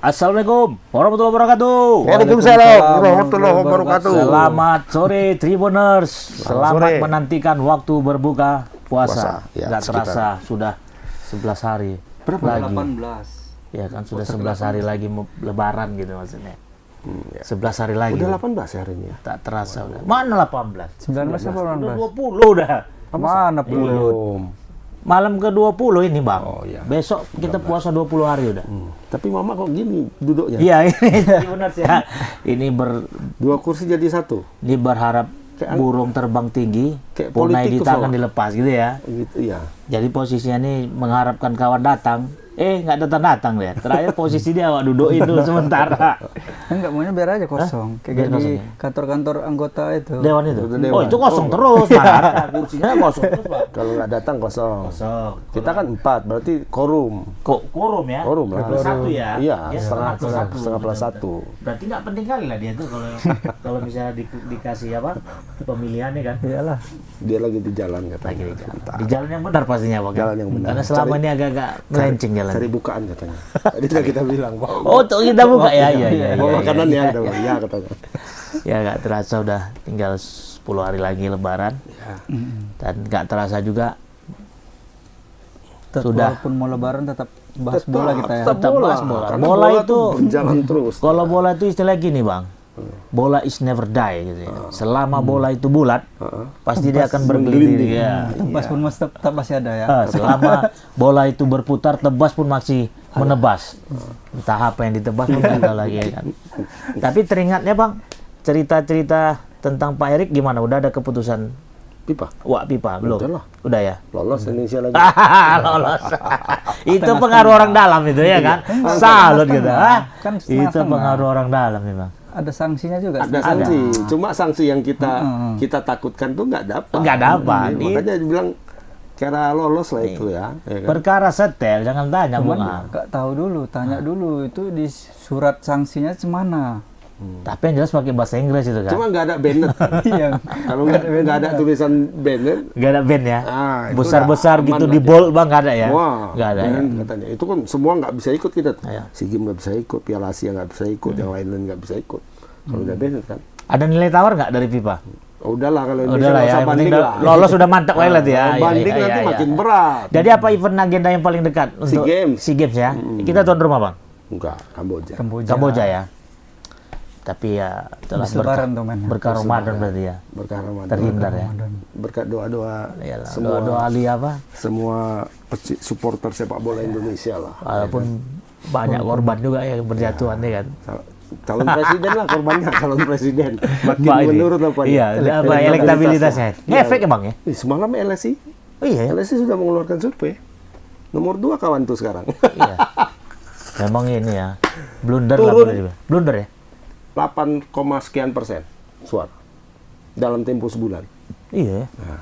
Assalamualaikum warahmatullahi wabarakatuh. Waalaikumsalam warahmatullahi wabarakatuh. Selamat sore Tribuners. Selamat sore. menantikan waktu berbuka puasa. Ya, Nggak sekitar. terasa sudah 11 hari Berapa? lagi. 18. Ya kan sudah 11 hari lagi mau lebaran gitu maksudnya. Ya. 11 hari lagi. Udah 18 ya hari ini ya? Tak terasa udah. Mana 18? 19 apa Udah 18? 20 udah. Mana puluh? Belum. Malam ke-20 ini, Bang. Oh, iya. Besok kita puasa 20 hari udah. Tapi mama kok gini duduknya? Iya, ini Tribuners ya. Ini Dua kursi jadi satu. Ini berharap Kayak- burung terbang tinggi, kayak punai di politikus tangan loh. dilepas gitu ya. Gitu ya. Jadi posisinya ini mengharapkan kawan datang, nggak datang-datang deh. Terakhir posisi dia awak dudukin dulu sementara. Enggak, maunya biar aja kosong. Biar Kayak kosong di ya? kantor-kantor anggota itu. Dewan itu. Udah dewan. Oh itu kosong terus, Bang. Kursinya kosong terus, Bang. Kalau nggak datang kosong. Kosong. Kita kan 4, berarti quorum. Kok quorum ya? Quorum lah. Plus satu ya? Iya, Ya, setengah plus satu. setengah plus Betul-betul. satu. Berarti nggak penting kali lah dia tuh kalau kalau misalnya dikasih apa pemilihannya kan. Iyalah. Dia lagi di jalan katanya. Lagi di jalan. Di jalan yang benar pastinya, Bang. Jalan yang benar. Karena selama Cari- ini agak-agak melenceng jalan. Cari bukaan katanya. Tadi sudah kita bilang. Oh, tuh kita buka ya, iya, iya. Mau iya, makanan iya. ya, kita bilang. Ya katanya. Ya nggak terasa udah tinggal 10 hari lagi Lebaran Ya. dan nggak terasa juga Tetap Sudah. walaupun mau lebaran tetap bahas bola kita ya. Tetap Tetap bola. bahas bola. Karena Bola itu- tuh berjalan terus. kalau bola itu istilah gini Bang, bola is never die gitu ya. Selama bola itu bulat pasti dia akan bergelinding ya. Tebas pun tetap masih ada ya. Selama bola itu berputar tebas pun masih menebas. Entah apa yang ditebas pun nggak tahu lagi ya kan. Tapi teringatnya Bang, cerita-cerita tentang Pak Erik gimana? Udah ada keputusan Pipa. Wak Pipa belum? Udah lah. Udah ya. Lolos Indonesia lagi. Lolos. Itu pengaruh orang dalam itu ya kan. Salut gitu. Kan Itu setengah-setengah. pengaruh orang dalam memang. Ada sanksinya juga. Ada sanksi. Cuma sanksi yang kita takutkan tuh nggak dapat. Nggak dapat. Iya, makanya dibilang cara lolos lah itu ya. Ya kan? Perkara setel jangan tanya Cuman Bunga. nggak tahu dulu, tanya dulu itu di surat sanksinya cemana. Tapi yang jelas pakai bahasa Inggris itu kan. Cuma nggak ada banner. Iya. Kalau nggak ada tulisan banner, Nggak ada band ya. itu Besar-besar udah gitu aman di lah. bold Bang nggak ada ya. Wah, Nggak ada ya. katanya. Itu kan semua nggak bisa ikut kita. Iya. SEA Games nggak bisa ikut, Piala Asia nggak bisa ikut, yang lain-lain nggak bisa ikut. Kalau udah banner kan. Ada nilai tawar nggak dari FIFA? Oh, udahlah kalau Indonesia Udahlah nggak ya. usah Yang penting banding lah. lolos sudah mantap lah ya. Kalau banding Iya, nanti iya, makin iya. berat. Jadi apa event agenda yang paling dekat untuk Games. SEA Games ya? Kita tuan rumah Bang. Enggak, Kamboja. Kamboja ya. Tapi ya telah Habis lebaran tuh mainnya. berkah Ramadan berarti ya. Berkah Ramadan. Terhindar ya. Berkat doa-doa Iyalah, semua doa-doa Ali apa? semua supporter sepak bola Indonesia lah. Walaupun banyak korban juga yang berjatuhan ya kan. Calon presiden lah korbannya, calon presiden. Makin Mbak ini. menurut apa Iya, apa elektabilitasnya. Ngefek ya Bang ya? Semalam LSI, Oh iya ya. LSI sudah mengeluarkan survei. Nomor 2 kawan tuh sekarang. Iya. Memang ini ya. Blunder lah Turun. boleh dibilang. Blunder ya? 8, sekian persen suara dalam tempo sebulan. Iya ya.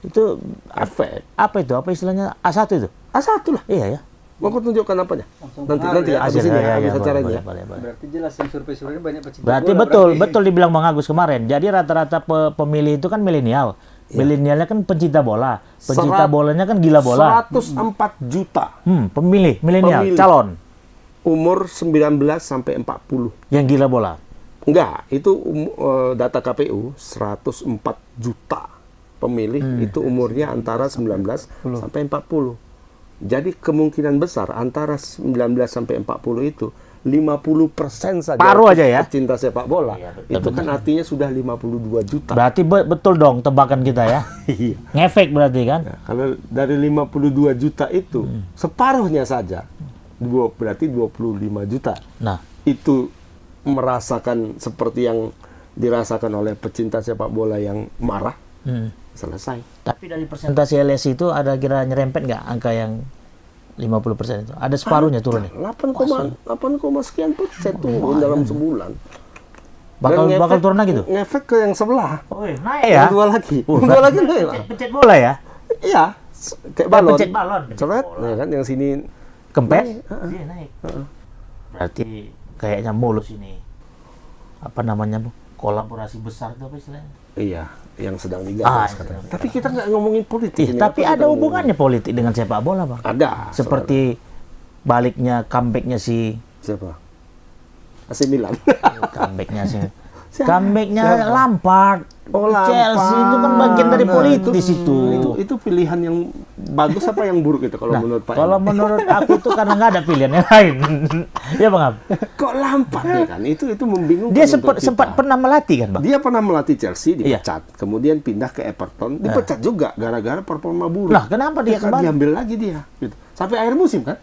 Itu Efek. apa itu? Apa istilahnya A1 itu? A1 lah. Iya ya. Mau aku tunjukkan apanya? Nanti ya, habis ini ya, habis boleh, acaranya. boleh, boleh. Berarti jelas yang survei-survei banyak pecinta Berarti bola, betul dibilang Bang Agus kemarin. Jadi rata-rata pemilih itu kan milenial. Milenialnya kan pencinta bola. Pencinta bolanya kan gila bola. 104 juta Pemilih milenial, Pemilih. calon umur 19 sampai 40. yang gila bola. Enggak, itu data KPU 104 juta pemilih itu umurnya antara 19 sampai 40. Jadi kemungkinan besar antara 19 sampai 40 itu 50% saja Paruh aja ya? pecinta sepak bola. Iya, betul, Itu kan artinya sudah 52 juta. Berarti betul dong tebakan kita ya. Iya. Ngefek berarti kan? Nah, kalau dari 52 juta itu separuhnya saja berarti 25 juta. Nah, Itu merasakan seperti yang dirasakan oleh pecinta sepak bola yang marah, selesai. tapi dari persentase LSI itu ada kira nyerempet nggak angka yang 50% itu? Ada separuhnya turunnya. 8, sekian persen turun dalam sebulan. Dan Bakal turun lagi tuh? Ngefek ke yang sebelah. Oh, naik ya? Yang dua lagi. Dua lagi naik lah. Pencet bola ya? Iya. Kayak balon. Pencet balon. Coret, ya kan yang sini Kempes? Iya, naik. Berarti kayaknya mulus ini. Apa namanya, Bu? Kolaborasi besar itu apa istilahnya? iya, yang sedang digagas katanya. Tapi kita nggak ngomongin politik. ini. Tapi Apa ada kita hubungannya politik dengan sepak bola, Bang. ngomongin? Ada. Seperti baliknya comebacknya si Siapa? AC Milan. Comeback-nya sih. Siapa? Comeback-nya Lampard. Oh, Lampard. Chelsea itu kan bagian dari politis itu. Itu pilihan yang bagus apa yang buruk itu kalau menurut Pak? Kalau menurut aku tuh karena nggak ada pilihan yang lain. Iya Bang Ab? Kok Lampard ya kan? Itu membingungkan. Dia untuk sempat kita. pernah melatih kan Bang? Dia pernah melatih Chelsea, Iya. dipecat. Kemudian pindah ke Everton, dipecat juga gara-gara performa buruk. Lah kenapa dia Kan kembali? diambil lagi dia. Gitu. Sampai akhir musim kan?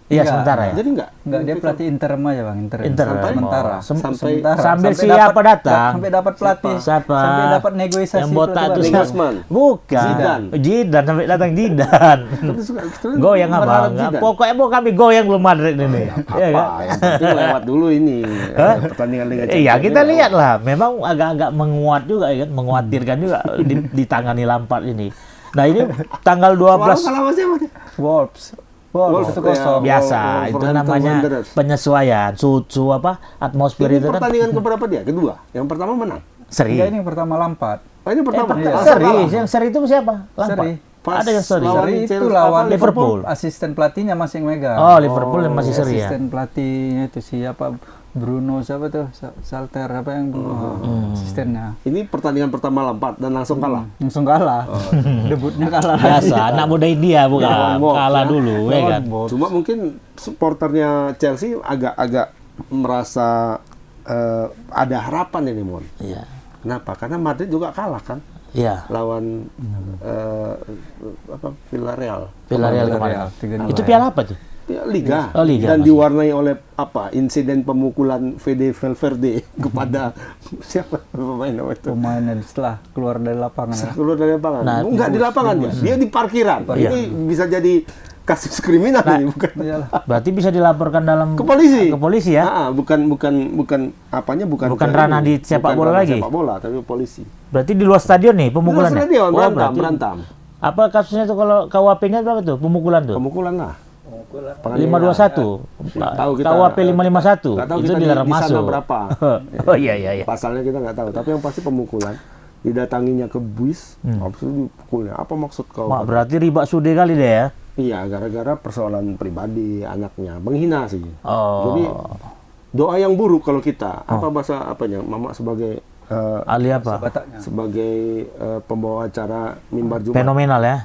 Iya Enggak. sementara ya. Jadi enggak? Dia pelatih interim aja bang, interim. Inter. Sementara. Sampai Sambil Sampai siapa dapat- datang? Sampai dapat pelatih. Siapa? Sampai dapat negosiasi. Yang botak pelatih itu baru. siapa? Nagelsmann. Bukan. Zidane. Sampai datang Zidane. Goyang Berharap abang. Zidane. Pokoknya mau kami goyang belum Madrid ini. Iya kan? Apa? Yang penting lewat dulu ini pertandingan Liga Iya Champions kita ini. lihat lah. Memang agak-agak menguat juga ya kan, menguatirkan juga ditangani Lampard ini. Nah ini tanggal 12 Kalah sama siapa dia? Wolves. Wolves itu kosong. Ya. biasa itu Wolverhampton namanya Wanderers. penyesuaian suhu apa atmosfer Ini itu kan pertandingan keberapa dia? Kedua. Yang pertama menang. seri. Enggak, ini yang pertama Lampard. Oh, ini pertama. iya. Langsung Seri, kalah. yang seri itu siapa? Lampard. Seri. Pas Ada yang seri. lawan Seri itu Chelsea, lawan apa, Liverpool. Asisten pelatihnya masih yang megang. Oh, Liverpool yang masih seri ya. Asisten pelatihnya itu siapa? Bruno siapa tuh? Salter apa yang asistennya? Ini pertandingan pertama Lampard dan langsung kalah. Langsung kalah. Debutnya kalah lagi. Biasa, anak muda India bukan. Lawan Wolves, Kalah ya. dulu, ya kan. Cuma mungkin supporternya Chelsea agak merasa ada harapan ini, Mon. Iya. Kenapa? Karena Madrid juga kalah kan Iya. lawan Villarreal. Villarreal Villarreal, kemarin. 3-2 Itu piala apa tuh? Ya, Liga. Oh, Liga Dan masih. diwarnai oleh insiden pemukulan Fede Valverde kepada siapa pemain nama itu? Pemainnya setelah keluar dari lapangan. Ya. Keluar dari lapangan. Nah, Enggak di lapangan dia di parkiran. Iya. Ini bisa jadi kasus kriminal ini bukan Iyalah. Berarti bisa dilaporkan dalam ke polisi. Ke polisi ya. Bukan apanya bukan Bukan ranah di sepak bola lagi? Sepak bola tapi polisi. Berarti di luar stadion nih pemukulannya. Dia Oh, berarti- berantem. Apa kasusnya tuh kalau KUHP-nya berapa tuh? Pemukulan tuh? Pemukulan lah. 521. Tahu kita. KUHP 551. Nggak tahu Itu kita dilarang di sana masuk. berapa. Oh iya iya iya. Pasalnya kita nggak tahu, tapi yang pasti pemukulan. Didatanginya ke bus, habis itu dipukulnya. Apa maksud kau? Mak, berarti riba sude kali deh ya. Iya, gara-gara persoalan pribadi anaknya, menghina sih. Oh. Jadi doa yang buruk kalau kita, apa bahasa apanya? Mama sebagai Ali apa? Bataknya. sebagai pembawa acara mimbar Jumat. Fenomenal ya.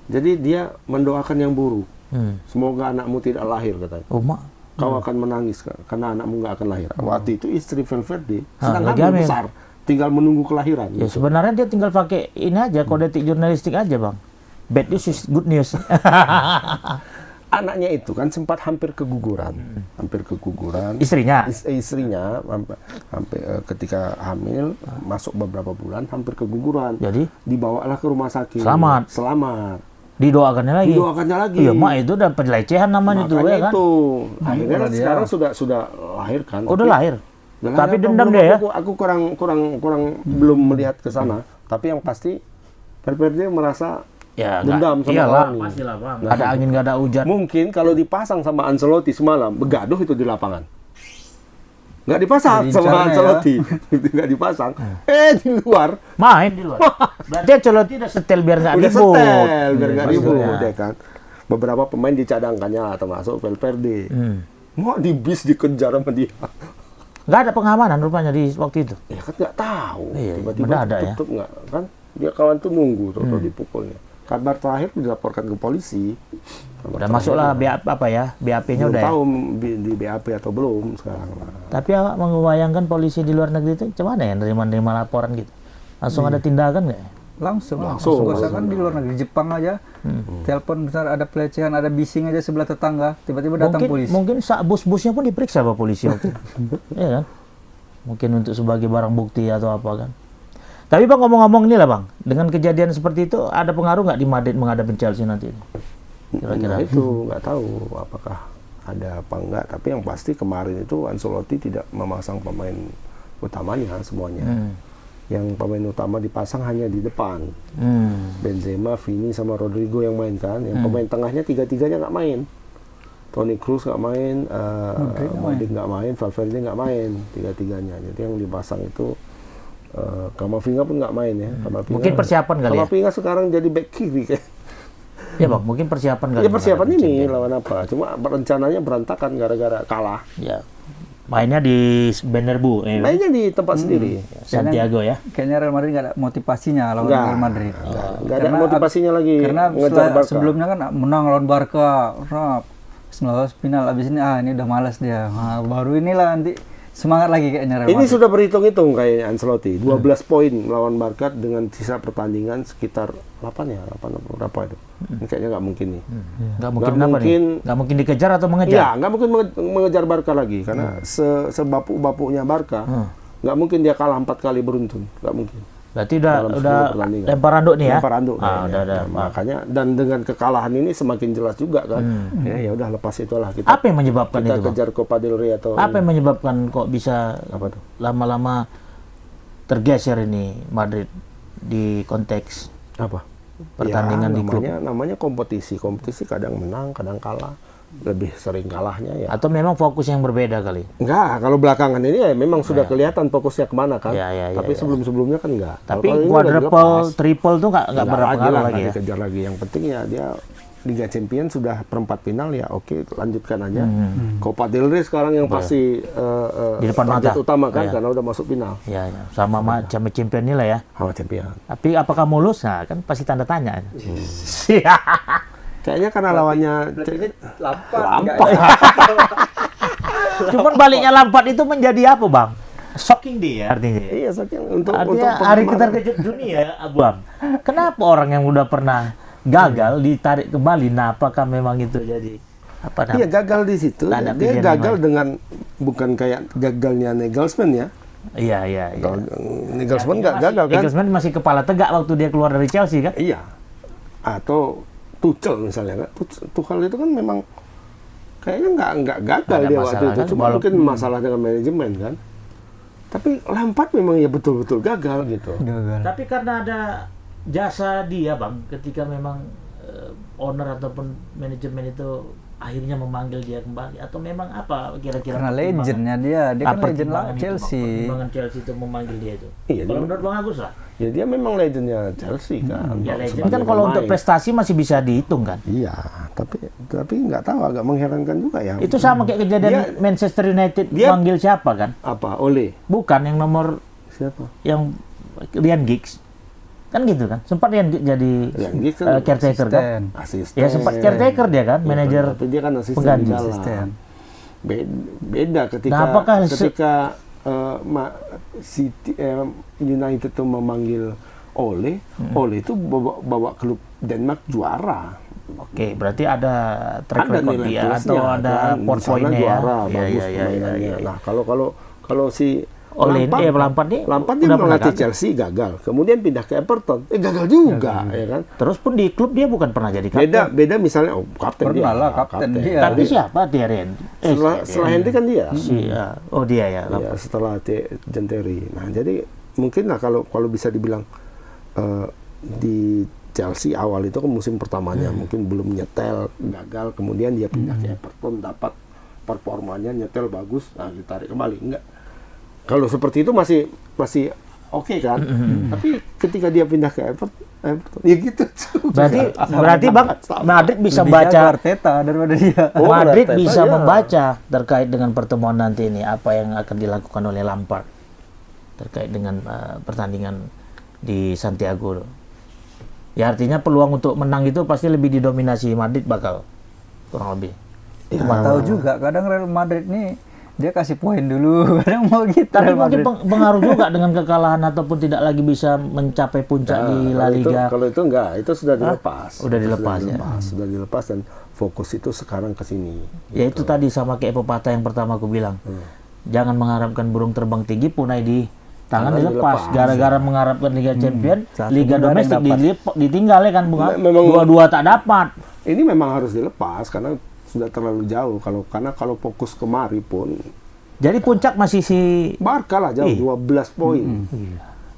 Jadi dia mendoakan yang buruk. Hmm. Semoga anakmu tidak lahir katanya. Oh, mak. Kau akan menangis karena anakmu nggak akan lahir. Waktu itu istri Valverde sedang lagi hamil hamil. besar, tinggal menunggu kelahiran. Ya sebenarnya dia tinggal pakai ini aja kode etik jurnalistik aja, Bang. Bad news is good news. Anaknya itu kan sempat hampir keguguran, Istrinya. Istrinya sampai ketika hamil masuk beberapa bulan hampir keguguran. Jadi Dibawalah ke rumah sakit. Selamat. Didoakannya lagi. Didoakannya lagi. Iya, mak itu udah pelecehan namanya itu Makanya ya kan. itu. Akhirnya kan sekarang sudah lahir kan. Udah lahir. Udah lahir Tapi apa dendam belum? dia ya. Aku kurang belum melihat ke sana. Tapi yang pasti Valverde merasa Ya, dendam sama iyalah, orang ini. pastilah, Bang. Ada angin enggak ada hujan. Mungkin kalau dipasang sama Ancelotti semalam, begaduh itu di lapangan. Nggak dipasang Jadi sama incarnya ya. Ancelotti. Itu nggak dipasang. Di luar. Main di luar. Berarti Ancelotti udah setel biar nggak Udah ribut. setel, biar nggak ribut. maksudnya. Ya kan. Beberapa pemain dicadangkannya, termasuk Valverde. Mau di bis dikejar sama dia. Nggak ada pengamanan rupanya di waktu itu. Ya kan nggak tahu. Iya, Tiba-tiba mendadak ya. tutup nggak. Kan dia kawan tuh nunggu, terus dipukulnya. Kabar terakhir dilaporkan ke polisi. Udah masuklah BAP apa ya? BAP-nya Belum udah ya. tahu di BAP atau belum sekarang. Tapi awak membayangkan polisi di luar negeri itu macam mana ya nerima laporan gitu? Langsung ada tindakan nggak? Langsung. Langsung. Kan di luar negeri Jepang aja. Telepon besar ada pelecehan, ada bising aja sebelah tetangga, tiba-tiba datang polisi. Mungkin bus-busnya pun diperiksa sama polisi waktu itu. Iya kan? Mungkin untuk sebagai barang bukti atau apa kan. Tapi Bang ngomong-ngomong ini lah Bang, dengan kejadian seperti itu ada pengaruh nggak di Madrid menghadapi Chelsea nanti? Kira-kira. Nah, itu nggak tahu apakah ada apa enggak. Tapi yang pasti kemarin itu Ancelotti tidak memasang pemain utamanya semuanya. Yang pemain utama dipasang hanya di depan. Benzema, Vini sama Rodrigo yang main kan. Yang pemain tengahnya tiga-tiganya nggak main. Toni Kroos nggak main, Modric nggak main, Valverde nggak main, tiga-tiganya. Jadi yang dipasang itu Kamavinga pun nggak main ya. Mungkin persiapan kali ya? Kamavinga sekarang jadi back kiri kayak. Ya Bang, mungkin persiapan kali. Ya persiapan menghadapi ini Champions. lawan apa? Cuma rencananya berantakan gara-gara kalah. Ya. Mainnya di Bernabeu, Mainnya di tempat sendiri. Santiago ya. Kayaknya Real Madrid nggak ada motivasinya lawan Nggak. Real Madrid. Nggak ada motivasinya lagi Karena ngejar Barca. sebelumnya kan menang lawan Barca, lolos final. Abis ini ini udah malas dia. Nah, baru inilah nanti semangat lagi kayaknya Real Ini Madrid. sudah berhitung-hitung kayaknya Ancelotti. 12 poin melawan Barca dengan sisa pertandingan sekitar 8 ya, 8 berapa itu. Ini kayaknya nggak mungkin nih. Nggak mungkin Nggak apa mungkin. nih? Nggak mungkin dikejar atau Iya, mengejar? nggak mungkin mengejar Barca lagi karena sebapuk-bapuknya Barca, nggak mungkin dia kalah 4 kali beruntun, nggak mungkin. Berarti Dalam udah 10 pertandingan. lempar anduk nih ya? Lempar anduk kayaknya. udah. Nah, makanya dan dengan kekalahan ini semakin jelas juga kan. Ya udah lepas itulah kita. Apa yang menyebabkan kita itu, Bang? kejar Copa del Rey atau Apa yang menyebabkan kok bisa Apa tuh? lama-lama tergeser ini Madrid di konteks apa? pertandingan Ya, di klub? namanya kompetisi. Kompetisi kadang menang, kadang kalah. Lebih sering kalahnya ya. Atau memang fokus yang berbeda kali? Enggak, kalau belakangan ini ya memang sudah kelihatan fokusnya kemana kan. Ya, Tapi sebelum-sebelumnya kan enggak. Tapi Kalau ini udah quadruple, dilepas, triple tuh nggak nggak berpengaruh lah, lagi nggak ya? dikejar lagi. Yang penting ya dia Liga Champions sudah perempat final ya oke lanjutkan aja. Copa del Rey sekarang yang pasti Di depan target mata. utama kan Iya. karena udah masuk final Ya, sama macam champion ini lah ya. sama champion. Tapi apakah mulus? Nah, kan pasti tanda tanya. Kayaknya karena lawannya Cuman baliknya Lampard itu menjadi apa, Bang? Shocking dia artinya. iya saking untuk Artinya hari terkejut dunia, Bang. Kenapa orang yang udah pernah gagal ditarik kembali? Nah, apakah memang itu jadi apa namanya? Iya gagal di situ. Tanda Dia pilihan gagal yang dengan bukan kayak gagalnya Nagelsmann ya. Iya. Kalau Nagelsmann nggak gagal kan? Nagelsmann masih kepala tegak waktu dia keluar dari Chelsea kan? Iya. Atau Tuchel misalnya kan. Tuchel itu kan memang kayaknya nggak gagal Ada dia waktu masalah itu. kan, Cuma mungkin masalah dengan manajemen kan. Tapi Lampard memang ya betul-betul gagal gitu. Gagal. Tapi karena ada jasa dia, Bang, ketika memang owner ataupun manajemen itu akhirnya memanggil dia kembali atau memang apa kira-kira Karena pertimbangan- legendnya dia kan legend lah pertimbangan itu, Bang? Chelsea. Pertimbangan Chelsea itu memanggil dia itu. Iya, Kalau dia- menurut Bang Agus lah. Ya dia memang legendnya Chelsea kan. Ya legend sebagai kan kalau untuk pemain. prestasi masih bisa dihitung kan. Iya, tapi nggak tahu agak mengherankan juga ya. Itu sama kayak kejadian Dia- Manchester United dia- manggil siapa kan? Apa? Ole? Bukan yang nomor Siapa? yang Ryan Giggs. Kan gitu kan. Sempat Ryan Giggs jadi Ryan Giggs kan caretaker kan. Asisten. Asisten. Ya sempat caretaker dia kan, Iya, manajer tapi dia kan asisten pengganti. di dalam. Asisten. Beda ketika Nah, apakah City United itu memanggil Ole, Ole itu bawa klub Denmark juara. Oke, berarti ada track Ada record nilai dia plusnya, atau ada kan. Di portfolio sana ya. juara, Iya, bagus iya, iya, permainannya. iya, iya. Nah, kalau si Ole ini, Lampard nih dia udah pernah melatih gagal. Chelsea gagal, kemudian pindah ke Everton, gagal juga, ya kan? Terus pun di klub dia bukan pernah jadi kapten. Beda misalnya, kapten Pernah dia, lah, kapten dia. Tapi siapa Thierry Henry? Setelah Henry kan dia. Oh dia ya. Ya, setelah John Terry. Nah, jadi mungkin lah kalau bisa dibilang di Chelsea awal itu kan musim pertamanya mungkin belum nyetel, gagal, kemudian dia pindah ke Everton, dapat performanya nyetel bagus, nah ditarik kembali. Enggak. Kalau seperti itu masih oke kan? Tapi ketika dia pindah ke Everton ya gitu juga. Berarti Bang Madrid bisa Lebih baca jago Arteta daripada dia. Oh, Madrid Arteta, bisa ya. membaca terkait dengan pertemuan nanti ini apa yang akan dilakukan oleh Lampard terkait dengan pertandingan di Santiago. Ya artinya peluang untuk menang itu pasti lebih didominasi Madrid bakal kurang lebih. Cuma tahu juga kadang Real Madrid nih dia kasih poin dulu, kadang mau gitu. Tapi Real mungkin Madrid. pengaruh juga dengan kekalahan ataupun tidak lagi bisa mencapai puncak di La Liga. Kalau itu enggak, itu sudah dilepas. Udah dilepas, ya. Sudah dilepas dan fokus itu sekarang ke sini. Ya itu tadi sama kayak pepatah yang pertama aku bilang. Jangan mengharapkan burung terbang tinggi punai di tangan Tangan dilepas. dilepas. Gara-gara mengharapkan Liga Champion, Satu Liga pun ada yang domestik ditinggal ya kan Bunga. Memang- Dua-dua tak dapat. Ini memang harus dilepas karena sudah terlalu jauh. Karena kalau fokus kemari pun Jadi puncak masih si Barca lah jauh 12 poin.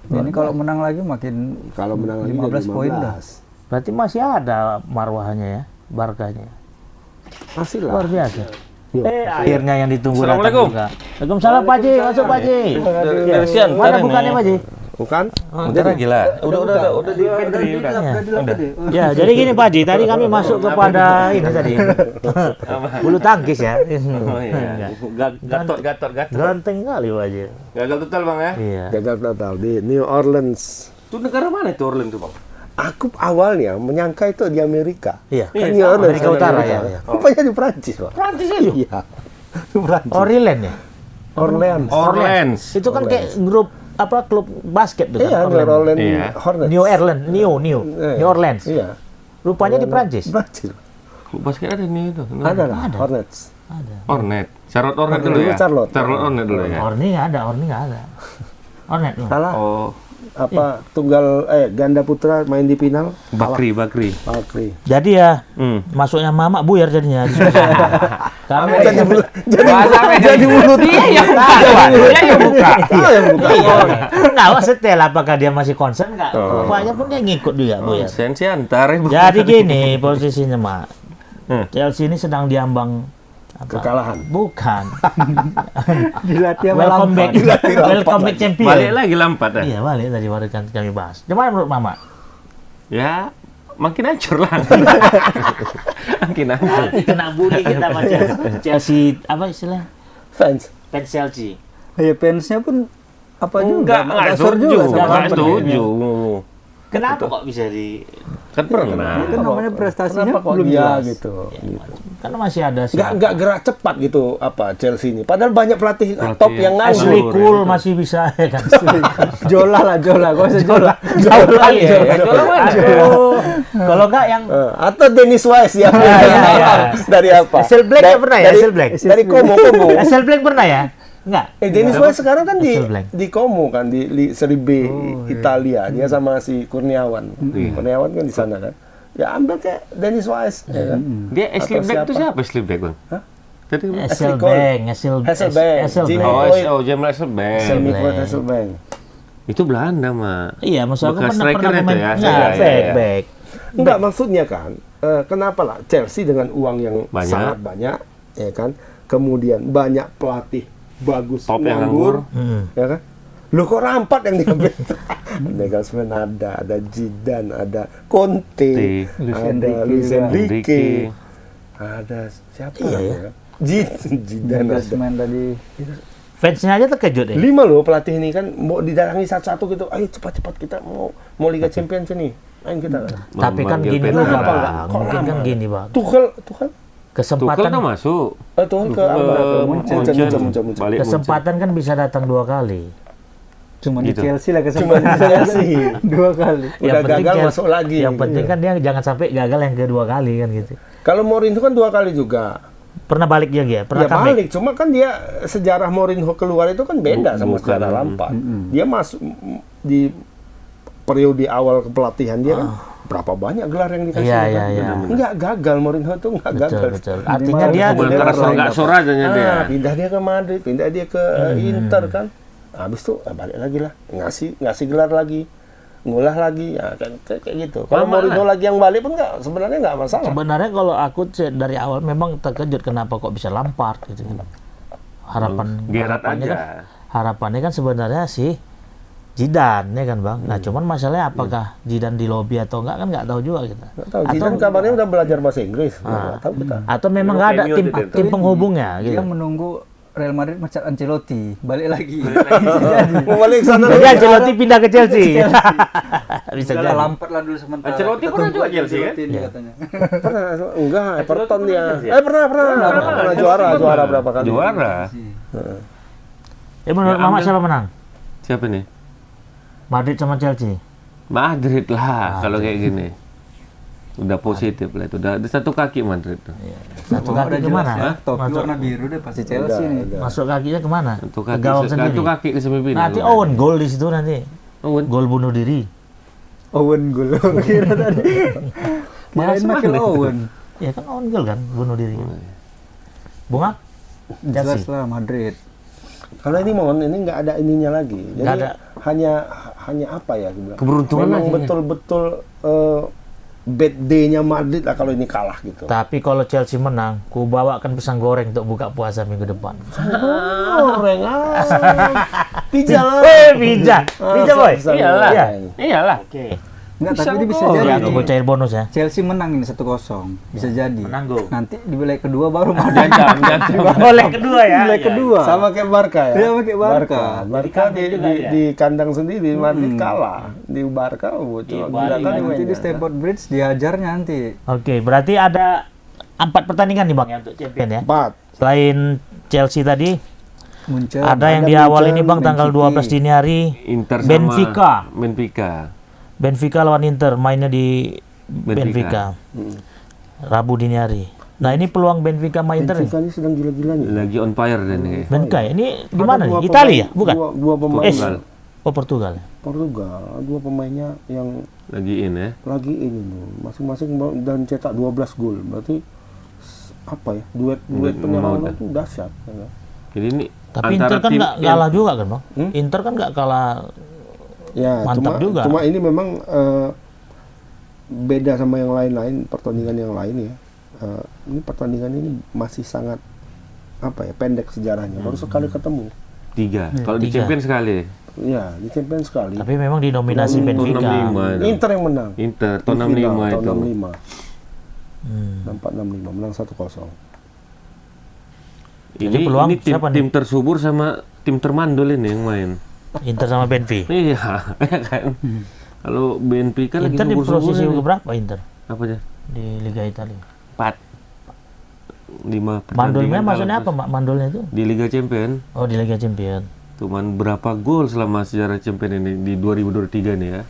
Ini kalau menang lagi makin Kalau menang lagi 15 jadi poin dah. 15. berarti masih ada marwahnya ya, Barkanya. Masih lah. Luar biasa. Yuk. Akhirnya yang ditunggu datang Assalamualaikum. juga. Waalaikumsalam Pak Haji, masuk Pak Haji. Dari siang, Mana ntar ini. bukannya Pak Haji? Bukan? Bentar lagi lah. Udah di pantry udah. Ya, jadi gini Pak Haji, tadi kami masuk kepada ini tadi. Bulu tangkis ya. Oh iya. Gatot. Ganteng kali Pak Haji. Gagal total Bang ya. Iya. Gagal total di New Orleans. Itu negara mana itu Orleans tuh Bang? Aku awalnya menyangka itu di Amerika. Iya. Kan New Orleans, Amerika Utara ya. Rupanya di Prancis, Pak. Prancis itu. Iya. Di Prancis. Orleans ya. Orleans. Itu kan kayak grup klub basket tuh kan. Iya, New Orleans Iya. Hornets. New Orleans. Iya. Rupanya di Prancis. Prancis. Klub basket ada nih itu. Ada lah, Hornets. Ada. Hornet. Charlotte Hornet dulu Dulu ya. Charlotte. Hornet dulu ya. Orni nggak ada. Ornet loh. Salah. Oh, Tunggal ganda putra main di final. Bakri. Bakri. Jadi ya masuknya Mamak buyar jadinya. Kami Jadi mulut. Iya yang buka. Nah, setelah apakah dia masih concern nggak? Rupanya pun dia ngikut juga buyar. sensi antar. Jadi gini posisinya Mak. Chelsea ini sedang diambang Kekalahan. Bukan. Dilatih sama Welcome back. Lampard. Welcome back champion. Balik lagi Lampard ya. Iya balik tadi baru kan kami bahas. Gimana menurut Mama? Ya, makin hancur lah. Makin hancur. Kena bully kita sama Chelsea apa istilah? Fans. Fans Chelsea. Ya fansnya pun apa juga? Enggak Kasar setuju. sama Enggak Lampard. setuju. Kenapa kok bisa di? Kan pernah. Itu namanya prestasinya Kenapa kok belum dia jelas. gitu? Karena masih ada sih. Nggak gerak cepat gitu Chelsea ini. Padahal banyak pelatih top yang Ashley nganggur. Cole masih bisa ya kan. Jola. Kok usah Jola. Jauh lagi ya. Aduh. Kalau enggak yang Atau Dennis Wise ya. iya. Dari apa? Hasselblack pernah ya, Hasselblack? Dari Como. Hasselblack pernah ya? Enggak. Dennis Wise sekarang kan Hasselblack. di Como kan di Serie B Italia. Dia sama si Kurniawan. Kurniawan kan di sana kan. Ya ambil kayak Dennis Wise ya kan. Dia Atau Hasselblack itu siapa? siapa Hasselblack Bang? Hah? Tadi Hasselbank. Jimmy James Hasselbank. Semi Hasselbank. Itu Belanda mah. Iya, maksud aku Bekas pernah striker itu main. ya? Enggak, Iya. back. Enggak, maksudnya kan, kenapa lah Chelsea dengan uang yang Banyak. sangat banyak, ya kan, kemudian banyak pelatih bagus Top yang nganggur, nganggur. ya kan, lo kok Lampard yang diambil? Nagelsmann ada Zidane, ada Conte, ada Luis Enrique, ada siapa ya? Zidane ada. Investment tadi. Fansnya aja terkejut ya. 5 loh pelatih ini kan mau didatangi satu-satu gitu. Ayo cepat-cepat kita mau Liga Champions ini. Main kita. Tapi kan Memanggil gini Pedro. juga, Kenapa Bang. enggak? Kok Mungkin kan lama? gini, Bang. Tuchel Tuchel Kesempatan kan masuk. Tuchel ke apa? Munchen. Balik kesempatan kan bisa datang 2 kali. Cuma di Gitu. Chelsea lah Cuma di kesempatan. Chelsea. 2 kali. Udah gagal kan- masuk lagi. Yang penting kan dia jangan sampai gagal yang kedua kali kan gitu. Kalau Mourinho kan 2 kali juga. Pernah balik dia ya? Pernah Ya comeback? balik, cuma kan dia sejarah Mourinho keluar itu kan beda sama sejarah Lampard. Dia masuk di periode awal kepelatihan dia kan berapa banyak gelar yang dikasih Iya, kan? iya, iya. Enggak gagal Mourinho itu enggak gagal. Betul. Artinya dia Antara surga suraganya dia. Pindah dia ke Madrid, pindah dia ke Inter kan. Habis itu balik lagi lah, ngasih gelar lagi. Ngulah lagi, ya, kan kayak gitu. Kalau Mourinho lagi yang balik pun sebenarnya nggak masalah. sebenarnya kalau aku dari awal memang terkejut kenapa kok bisa Lampard gitu kan. Gerrard Harapannya aja. kan harapannya kan sebenarnya sih Zidane ya kan Bang. Nah, cuman masalahnya apakah Zidane di lobby atau enggak kan nggak tahu juga kita. Nggak tahu. Zidane kabarnya udah belajar bahasa Inggris. Nggak tahu kita. Atau memang nggak ada tim penghubungnya Dia gitu. menunggu Real Madrid mecat Ancelotti, balik lagi. Mau balik ke sana Jadi lagi. Ancelotti pindah ke Chelsea. Bisa Udah jadi. Lampard lah dulu sementara. Ancelotti Kita pernah tunggu juga Chelsea, kan? Ancelotti ini katanya. Pernah, enggak, Everton dia. pernah Pernah juara berapa kali. Juara. Ya menurut Mama siapa menang? Siapa nih? Madrid sama Chelsea. Madrid lah kalau kayak gini. Udah positif lah itu. Udah ada satu kaki Madrid tuh. Satu kaki kemana? Ya, topi warna biru deh pasti Chelsea nih. Masuk kakinya kemana? Satu Ke kaki, gawang sendiri. satu kaki ke semifinal. Nanti Owen gol di situ nanti. Owen. Gol bunuh diri. Owen gol. Kira tadi. Main Michael Owen. Ya kan Owen gol kan bunuh diri. Bunga? Jelas Chelsea. lah Madrid. Kalau ini ini nggak ada ininya lagi. Jadi Nggak ada. hanya apa ya? Aku bilang. Keberuntungan Memang aja. betul-betul bad day-nya Madrid lah kalau ini kalah gitu. Tapi kalau Chelsea menang, ku bawakan pisang goreng untuk buka puasa minggu depan. Goreng pizza lah. Pizza boy. Iyalah. Iya. Iyalah. Oke. Enggak, Bisa tapi ini bisa kok. jadi. Ya, aku cair bonus ya. Chelsea menang ini 1-0. Bisa jadi. Menang, Go. Nanti di leg kedua baru Madrid. Boleh kedua ya. Leg kedua. Sama kayak Barca ya. Iya, sama kayak Barca. Barca di kandang sendiri Madrid kalah. Di Barca cuma gila kali Nanti di mainnya. Stamford Bridge diajarnya nanti. Oke, berarti ada 4 pertandingan nih Bang ya untuk champion ya. 4. Selain Chelsea tadi, Munchen. ada yang ada di awal Munchen, ini Bang tanggal Man 12 City. dini hari. Inter Benfica. sama Benfica. Benfica lawan Inter mainnya di Benfica. Rabu dini hari. Nah, ini peluang Benfica sama Inter nih. Benfica ini sedang gila-gilanya. Lagi on fire dan ini. Benfica ya? Ini di Ada mana dua nih? Italia ya? pemain- Bukan? Dua pemain Eh, oh Portugal. Portugal, dua pemainnya yang Lagi in ya. lagi ini loh, masing-masing dan cetak 12 gol. Berarti apa ya? Duet penyerangan mau itu dahsyat. Ya. Jadi ini Tapi antara Inter kan tim nggak yang- kalah juga kan Bang? Inter kan nggak kalah. Ya, Mantap juga. cuma ini memang beda sama yang lain-lain, pertandingan yang lain ya. Ini pertandingan ini masih sangat apa ya, pendek sejarahnya. Baru sekali ketemu. 3. Kalau di 3. champion sekali. Ya, di Champions sekali. Tapi memang dinominasi Tahun Benfica. 65 itu. Inter yang menang. Inter Di tahun final, 65 tahun itu. 65. Hmm. 465 menang 1-0. Jadi Ini, peluang ini tim, siapa nih? tim tersubur sama tim termandul ini yang main. Inter sama Benfica. Iya, ya kan. Kalau Benfica lagi Inter di subur-subur posisi ini. berapa Inter Apa aja? di Liga Italia? 4. 5 Mandulnya maksudnya apa Mak? Mandulnya itu? Di Liga Champion. Oh di Liga Champion. Cuman berapa gol selama sejarah champion ini di 2023 nih ya.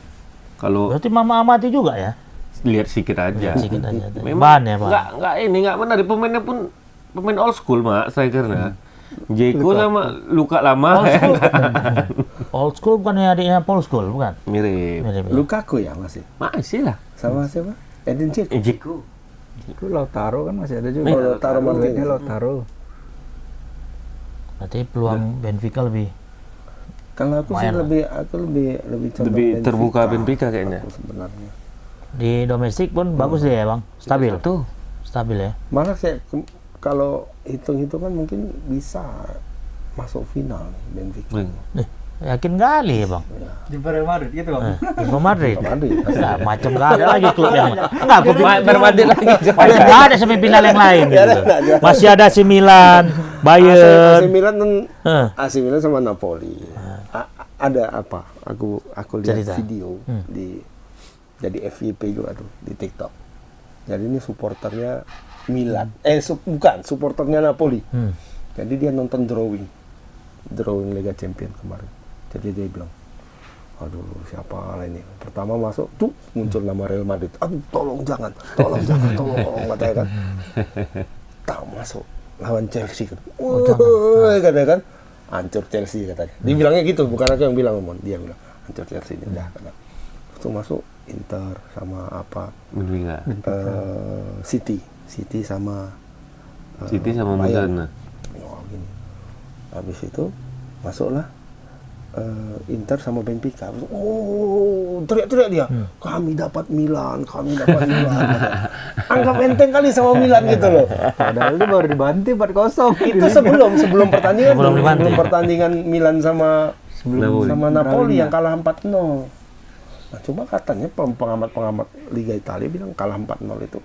Kalau Berarti Mama amati juga ya? lihat sedikit aja. Sedikit aja. Memang Ban ya Pak? Enggak ini enggak benar. Pemainnya pun pemain old school, Mak, strikernya. Jeko sama Luka lama ya kan? Old school bukan adiknya Paul School bukan? Mirip. Mirip. Lukaku ya masih. Masih lah. Sama siapa? Edin Dzeko. Jeko. Itu Lautaro kan masih ada juga. Oh, Lautaro Martinez. Duetnya Lautaro. Berarti peluang Benfica lebih. Kalau aku sih lebih condong Lebih terbuka Benfica kayaknya. aku sebenarnya. Di domestik pun bagus dia ya Bang? Stabil? Tuh. Stabil ya? Malah kayak kalau hitung-hitungan mungkin bisa masuk final nih Benfica. Yakin kali ya Bang? Di Real Madrid gitu Bang. Info Madrid? Madrid. Enggak, macam nggak ada lagi klub yang enggak, aku pikir Bermadil lagi. masih nggak ada semifinal yang lain gitu. Masih ada AC Milan, AC Bayern. Milan dan Eh, AC Milan sama Napoli. Ada apa? Aku lihat Cerita. video di jadi FYP juga tuh di TikTok. Jadi ini supporternya Milan. Bukan, supporternya Napoli. Jadi dia nonton drawing Liga Champion kemarin. Jadi dia bilang, aduh siapa lah ini? Pertama masuk tuh muncul nama Real Madrid. Aduh tolong jangan, tolong katanya kan. Tak masuk lawan Chelsea kan. Katanya kan, hancur Chelsea katanya. Dia bilangnya gitu, bukan aku yang bilang ngomong. Dia bilang hancur Chelsea ini dah kata. Terus masuk Inter sama apa? Benfica. City sama City sama Bayern. Moderna. Oh, gini. Habis itu masuklah Inter sama Benfica. Oh, teriak-teriak dia. Kami dapat Milan. Anggap enteng kali sama Milan gitu loh. Padahal itu baru dibanting 4-0. Itu sebelum pertandingan Sebelum dibanting. sebelum pertandingan Milan sama Napoli. Napoli yang kalah 4-0. Nah, cuma katanya pengamat-pengamat Liga Italia bilang kalah 4-0 itu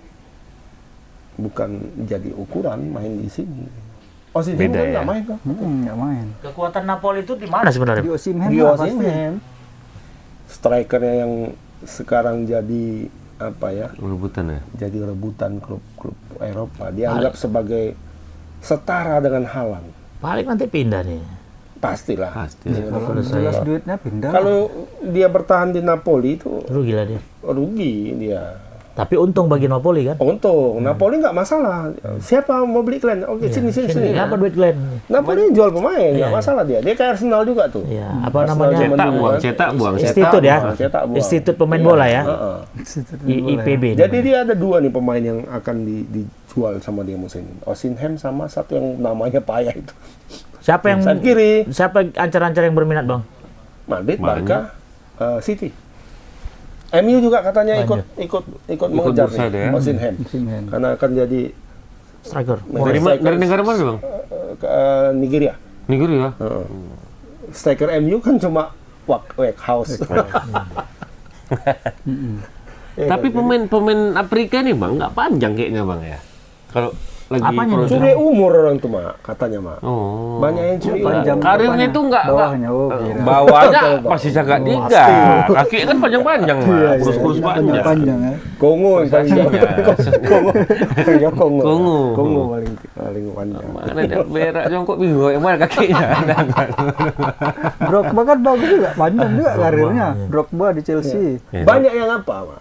bukan jadi ukuran main di sini. Beda kan ya. nggak main kan? Nggak main. kekuatan Napoli itu di mana sebenarnya? Di Osimhen Di lah pasti. Osimhen. Strikernya yang sekarang jadi apa ya? Rebutan ya. Jadi rebutan klub-klub Eropa. Dianggap sebagai setara dengan Haaland. Paling nanti pindah nih. Pastilah. Pasti. Iya, Kalau jelas duitnya pindah. Kalau dia bertahan di Napoli itu Rugi lah dia. rugi dia. Tapi untung bagi Napoli kan. Untung Napoli nggak masalah. Siapa mau beli kalian? Oke, sini. Kenapa duit Glenn? Napoli jual pemain, nggak masalah dia. Dia kayak Arsenal juga tuh. Iya, apa Arsenal namanya? zaman dulu kan. Cetak buang. Institut ya. Cetak buang. Institut pemain bola ya. Heeh. IPB. Jadi dia ada dua nih pemain yang akan dijual sama dia musim ini. Osimhen sama satu yang namanya payah itu. Siapa yang Sayap kiri. siapa ancar-ancar yang berminat, Bang? Madrid, Banyak. Barca, City. MU juga katanya ikut mengejar bursa dia. Osimhen. Osimhen. Karena akan jadi Striker. Dari negara mana bang? Nigeria. Nigeria. Striker MU kan cuma House. Tapi pemain Afrika nih bang nggak panjang kayaknya bang ya. Kalau lagi Apanya nih? Curi umur orang tuh mak katanya mak. Oh. Banyak yang curi umur. Panjang. Karirnya itu nggak Bawahnya, kira. bawahnya masih sangat tiga. Kaki kan panjang-panjang mah, kurus-kurus panjang. Panjang ya. Kongo yang paling Kongo. Ya Kongo. Kongo. Kongo paling panjang. Mana dia berak jongkok bingung yang mana kakinya. Drogba kan bagus juga, panjang juga karirnya. Drogba di Chelsea. Banyak yang apa mak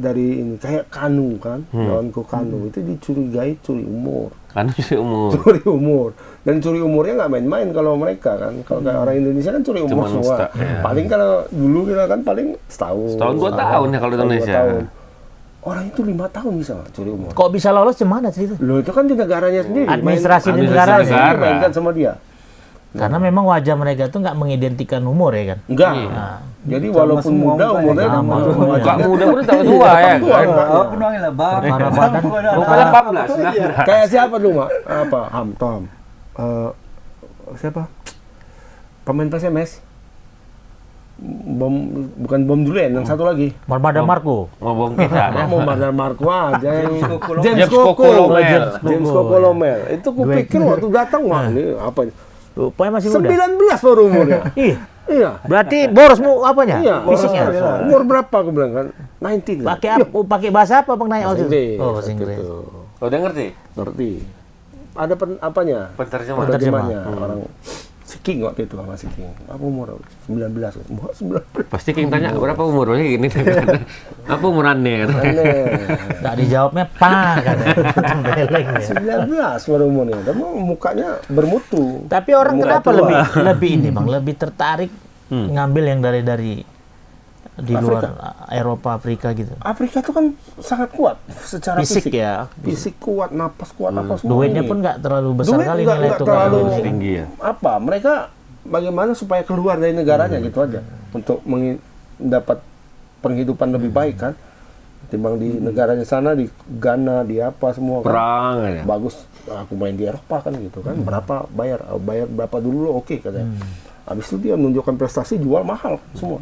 dari ini kayak Kanu kan, lawanku Kanu itu dicurigai curi umur. Kan sih umur. Curi umur. Dan curi umurnya nggak main-main kalau mereka kan. Kalau kayak orang Indonesia kan curi umur Cuman semua. ya. Paling kalau dulu kita kan paling setahun. Setahun 2 tahun ya kalau di Indonesia. 2 tahun. Orang itu 5 tahun bisa curi umur. Kok bisa lolos gimana cerita? Loh itu kan di negaranya sendiri. Administrasi di negara. Mainkan sama dia. Karena memang wajah mereka tuh nggak mengidentikan umur ya kan. Enggak. Jadi walaupun semua muda muka ya. umurnya Sama wajahnya- umurnya. Muka muda pun tahun tua ya. Tua, Kan? Pak. Oh, penuh lah, bang. Parah badan. Rupanya 14 lah. Kayak siapa dulu mak? Apa? Tom. Siapa? Pemain PSMS. Bukan Bom Julian, yang satu lagi. Marmada Marco. Ngomong kita. Mau Mardan Marco aja yang James Kokolomel. James Kokolomel. Itu kupikir waktu datang wah ini apa ini? Rupanya masih muda. 19 baru umurnya. Ih, Iya. berarti borosmu apanya? Iya. Fisiknya. Umur berapa aku bilang kan? 19. Pakai bahasa apa Bang Nay? Bahasa Inggris. Oh, bahasa Inggris. Gitu. Oh, udah ngerti? Ngerti. Ada apanya? Penterjemah. Penterjemahnya. Orang King waktu itu sama King. Apa umur? 19. Umur 19. Pasti King tanya berapa umurnya gini. Apa umur aneh? Aneh. Nggak dijawabnya pa katanya. Beleng ya. 19 baru umurnya. Tapi mukanya bermutu. Tapi orang Muka kenapa tua. lebih ini Bang, lebih tertarik ngambil yang dari di luar Eropa, Afrika gitu. Afrika itu kan sangat kuat secara Fisik fisik. ya. Fisik kuat, napas kuat, apa semua. Duitnya ini. pun nggak terlalu besar Duit kali nggak nilai tukar terlalu Indonesia. Tinggi ya. Apa? Mereka bagaimana supaya keluar dari negaranya gitu aja untuk mendapat penghidupan lebih baik kan? Timbang di negaranya sana di Ghana di apa semua kan? Perang ya. Bagus. Aku main di Eropa kan gitu kan? Berapa bayar? Bayar berapa dulu lo oke katanya. Habis itu dia menunjukkan prestasi jual mahal semua.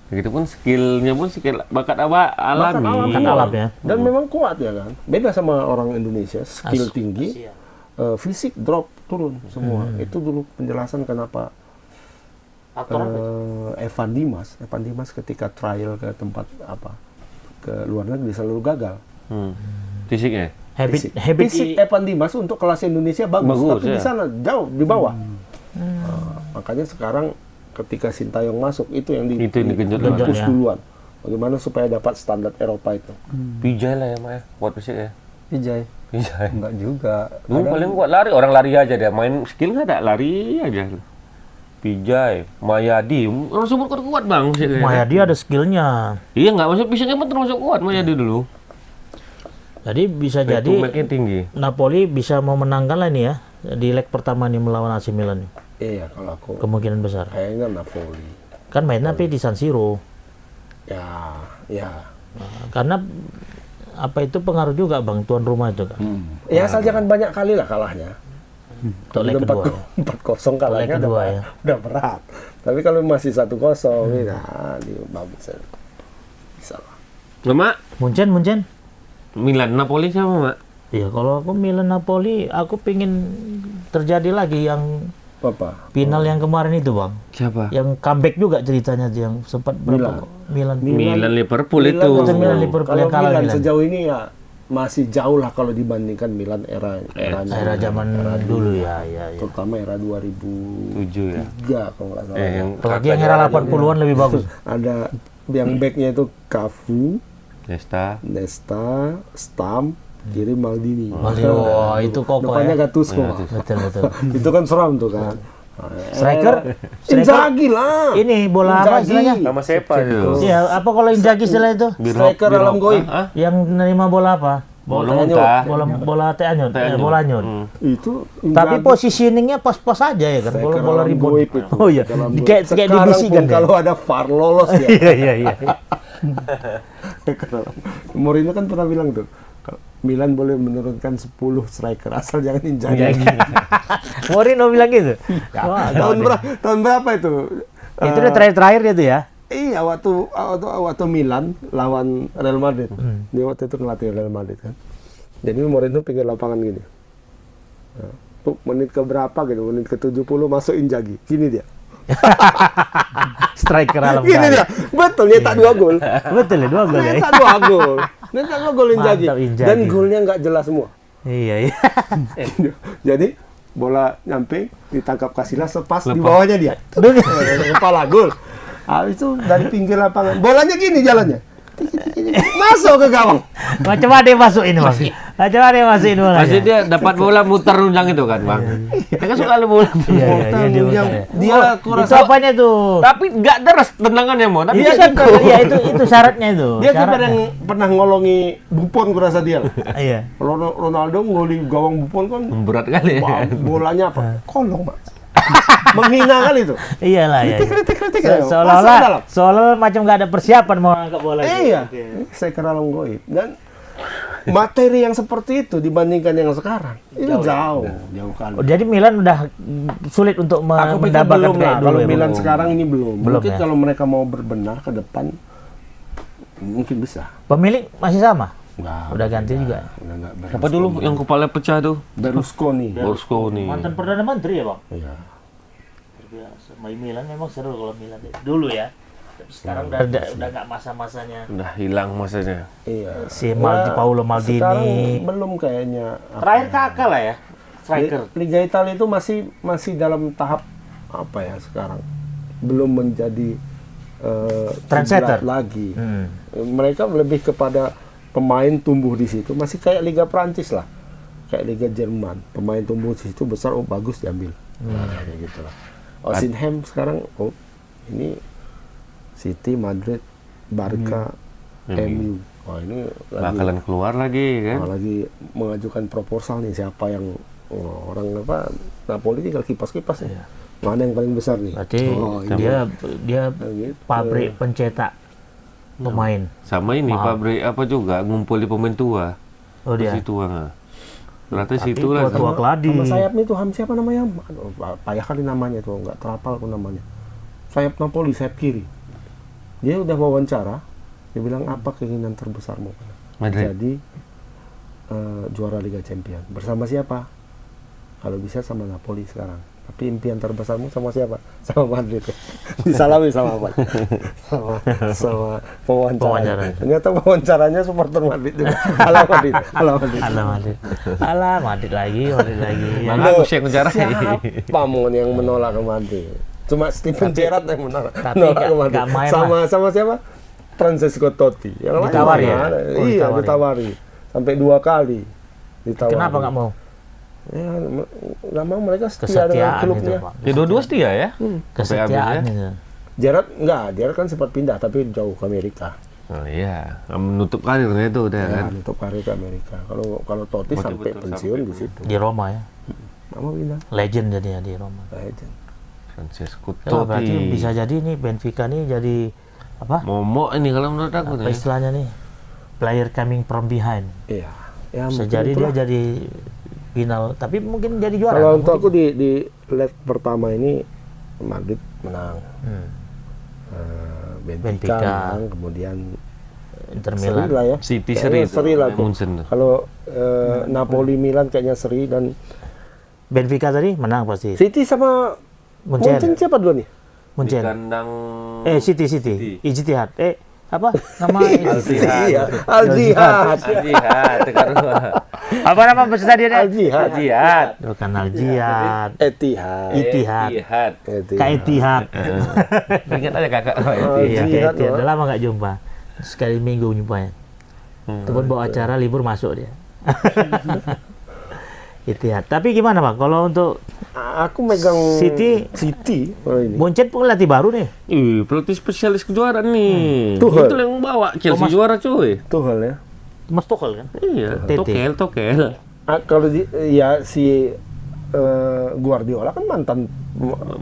Begitu pun skillnya pun skill bakat apa alami. Bakat alam ya. Dan memang kuat ya kan. Beda sama orang Indonesia, skill tinggi, fisik drop turun semua. Itu dulu penjelasan kenapa Evan Dimas ketika trial ke tempat apa ke luar negeri selalu gagal. Fisiknya. Habit Fisik Evan Dimas untuk kelas Indonesia bagus, Bagus, tapi ya. di sana jauh di bawah. Makanya sekarang ketika Sintayong masuk itu yang Itu yang digenjot push ya. duluan. Bagaimana supaya dapat standar Eropa itu? Pijay lah ya, Mak ya. Kuat fisik ya. Vijay. Pijay. Enggak juga. Dulu paling kuat lari, orang lari aja dia. Main skill nggak ada, lari aja. Pijay, Mayadi, orang semua kuat Bang. fisiknya. Mayadi ada skillnya. Iya nggak, maksudnya fisiknya pun termasuk kuat Mayadi dulu. Jadi bisa Itu jadi backnya tinggi. Napoli bisa memenangkan lah ini ya di leg pertama nih melawan AC Milan. Iya, kalau aku Kemungkinan besar. kayaknya Napoli. Kan mainnya tapi di San Siro. Ya, ya. Nah, karena apa itu pengaruh juga Bang tuan rumah itu kan. Ya asal jangan banyak kali lah kalahnya. Untuk leg kedua ya. 4-0 kalahnya Leg kedua udah, ya. udah berat. Tapi kalau masih 1-0 ini bagus ya. Bisa lah. Mak, Munchen. Milan, Napoli sama Mak? Iya, kalau aku Milan Napoli, aku pingin terjadi lagi yang Apa? final yang kemarin itu Bang. Siapa? Yang comeback juga ceritanya tuh, yang sempat berapa Milan. Milan Liverpool itu. Itu Milan Liverpool Kalau yang kalah Milan Milan. sejauh ini ya masih jauh lah kalau dibandingkan Milan eranya. Era zaman dulu ya. Terutama era 2003 7 ya. kalau nggak salah. Yang Apalagi yang era 80-an lebih bagus. Ada yang backnya itu Cafu, Nesta. Nesta, Stam, kiri Maldini. Wah, itu kokoh Depannya ya. Gattuso. Betul. Itu kan seram tuh kan. Striker Inzaghi lah. ini bola apa Inzaghi. istilahnya? Sama siapa itu? Iya, apa kalau Inzaghi istilah itu? Striker alam goib. Hah? Yang nerima bola apa? Bola Bola muntah. bola teanyot, bola nyot. Itu Tapi positioningnya pas-pas aja ya kan, bola ribut. goib itu. Oh iya, Dalam goib. kayak Sekarang dibisikan pun ya. kalau ada VAR lolos ya. Iya. Mourinho kan pernah bilang tuh, Milan boleh menurunkan 10 striker asal jangan Inzaghi. Mourinho bilang gitu. Wah, tahun berapa itu? itu udah terakhir dia tuh ya. Iya, waktu Milan lawan Real Madrid. Dia waktu itu ngelatih Real Madrid kan. Jadi Mourinho pinggir lapangan gini. Nah, tuh menit ke berapa gitu, menit ke 70 masuk Inzaghi. Gini dia. Striker alam Gini kali. dia. Betul, nyetak 2 gol. Betul ya, 2 gol ya. Nyetak 2 gol. Nyetak 2 gol Inzaghi. Mantap, Inzaghi. Dan golnya nggak jelas semua. Iya. Jadi bola nyampe ditangkap Casillas lepas di bawahnya dia. Kepala gol. Habis itu dari pinggir lapangan. Bolanya gini jalannya. Masuk ke gawang. Macam mana dia masukin Bang? Macam mana dia masukin bola? Pasti dia dapat bola muter runjang itu kan, Bang. Dia kan suka bola. Iya, dia muter ya. Dia Itu apanya tuh? Tapi nggak deras tendangannya mau. Tapi Iya dia kan, iya itu syaratnya itu. Dia kiper Syaratnya. yang pernah ngolongi Buffon kurasa dia. Iya. Ronaldo ngoli gawang Buffon kan berat kali. wah, bolanya apa? Kolong, Mas. Menghina kali itu. Iyalah ya. Kritik. Seolah macam nggak ada persiapan mau angkat bola. Iya. Saya kira alam goib. Dan materi yang seperti itu dibandingkan yang sekarang itu jauh kali. Oh, jadi Milan udah sulit untuk Aku pikir mendapatkan belum kayak lah. dulu Kalau ya, Milan Bang? sekarang ini belum. Belum Mungkin ya? kalau mereka mau berbenah ke depan mungkin bisa. Pemilik masih sama? Nggak, Udah ganti juga. Udah nggak Apa dulu yang kepala pecah tuh? Berlusconi. Berlusconi. Mantan Perdana Menteri ya Bang? Iya. Biasa. Milan memang seru kalau Milan dulu ya. Tapi sekarang udah nggak masa-masanya. Udah hilang masanya. Iya. Si Paolo Maldini. Sekarang belum kayaknya. Terakhir kakak lah ya. Striker. Liga Italia itu masih dalam tahap apa ya sekarang? Belum menjadi Trendsetter. kiblat lagi. Hmm. Mereka lebih kepada pemain tumbuh di situ, masih kayak Liga Prancis lah, kayak Liga Jerman. Pemain tumbuh di situ besar, oh bagus diambil. Nah, kayak gitu lah. Osimhen sekarang, oh ini City, Madrid, Barca, MU. Wah ini Bakalan keluar lagi kan. lagi mengajukan proposal nih siapa yang orang apa Napoli tinggal kipas-kipas ya. Mana yang paling besar nih? Berarti ini. dia gitu. pabrik pencetak pemain. Sama ini pabrik apa juga ngumpul di pemain tua. Oh Di dia. situ lah. Ternyata situ lah. tua keladi. Sama sayapnya tuh siapa namanya? Aduh, payah kali namanya tuh, nggak terapal aku namanya. Sayap Napoli, sayap kiri. Dia udah wawancara, dia bilang apa keinginan terbesarmu? Madrid. Jadi juara Liga Champion. Bersama siapa? Kalau bisa sama Napoli sekarang. Tapi impian terbesarmu sama siapa? Sama Madrid. Disalami sama apa? sama pewawancara. Ternyata wawancaranya supporter Madrid juga. Ala Madrid. Alah Madrid lagi. Malah aku yang ngejar. Siapa mau yang menolak ke Madrid? Cuma Steven Gerrard yang menolak tapi ke Madrid. nggak main Sama siapa? Francesco Totti. Yang lain Ditawari ya? mana? Oh, Iya, ditawari. ditawari. Sampai 2 kali ditawari. Kenapa nggak mau? Ya, nggak mau, mereka setia dengan Kesetiaan klubnya. itu Pak. Ya dua-dua setia ya. Kesetiaan habis itu. Gerrard kan sempat pindah tapi jauh ke Amerika. Oh iya, menutup karirnya itu udah kan. Ya, untuk karir ke Amerika. Kalau Totti sampai pensiun di situ. Di Roma ya. Kamu pindah. Legend jadinya di Roma. Legend. Francesco Ya, berarti Totti. bisa jadi nih Benfica nih jadi apa? Momok ini kalau menurut aku Apa nih. istilahnya nih? Player coming from behind. Iya. Ya, Bisa mungkin jadi itulah. dia jadi final, tapi mungkin jadi juara. Kalau nggak untuk aku mungkin. di leg pertama ini Madrid menang. Hmm. Benfica Benfica. menang, kemudian Inter seri Milan. lah ya. City Kayaknya seri seri tuh, lah tuh. Munchen tuh. Kalau Napoli Milan kayaknya seri dan Benfica tadi menang pasti. City sama Munchen. Munchen siapa dulu nih? Di Munchen. kandang City. Ijtihad. Apa? Nama Al-Jihad. Iya, Al-Jihad. Al-Jihad. Apa nama stadionnya? Al-Jihad. Al-Jihad. Bukan Al-Jihad. Etihad. Itihad. Etihad. Kayak Itihad. Ingat aja kakak. Iya, Itihad, kayak Pak. udah lama nggak jumpa. Sekali minggu jumpanya. Itu pun bawa acara libur masuk dia. Itihad. Tapi gimana Bang? Kalau untuk Aku megang City. Oh, ini. Munchen pelatih baru nih. Pelatih spesialis kejuaraan nih. Tuchel. Itu yang bawa Chelsea juara cuy. Tuchel ya. Mas Tuchel kan? Iya, Tete. Tokel. Kalau ya si Guardiola kan mantan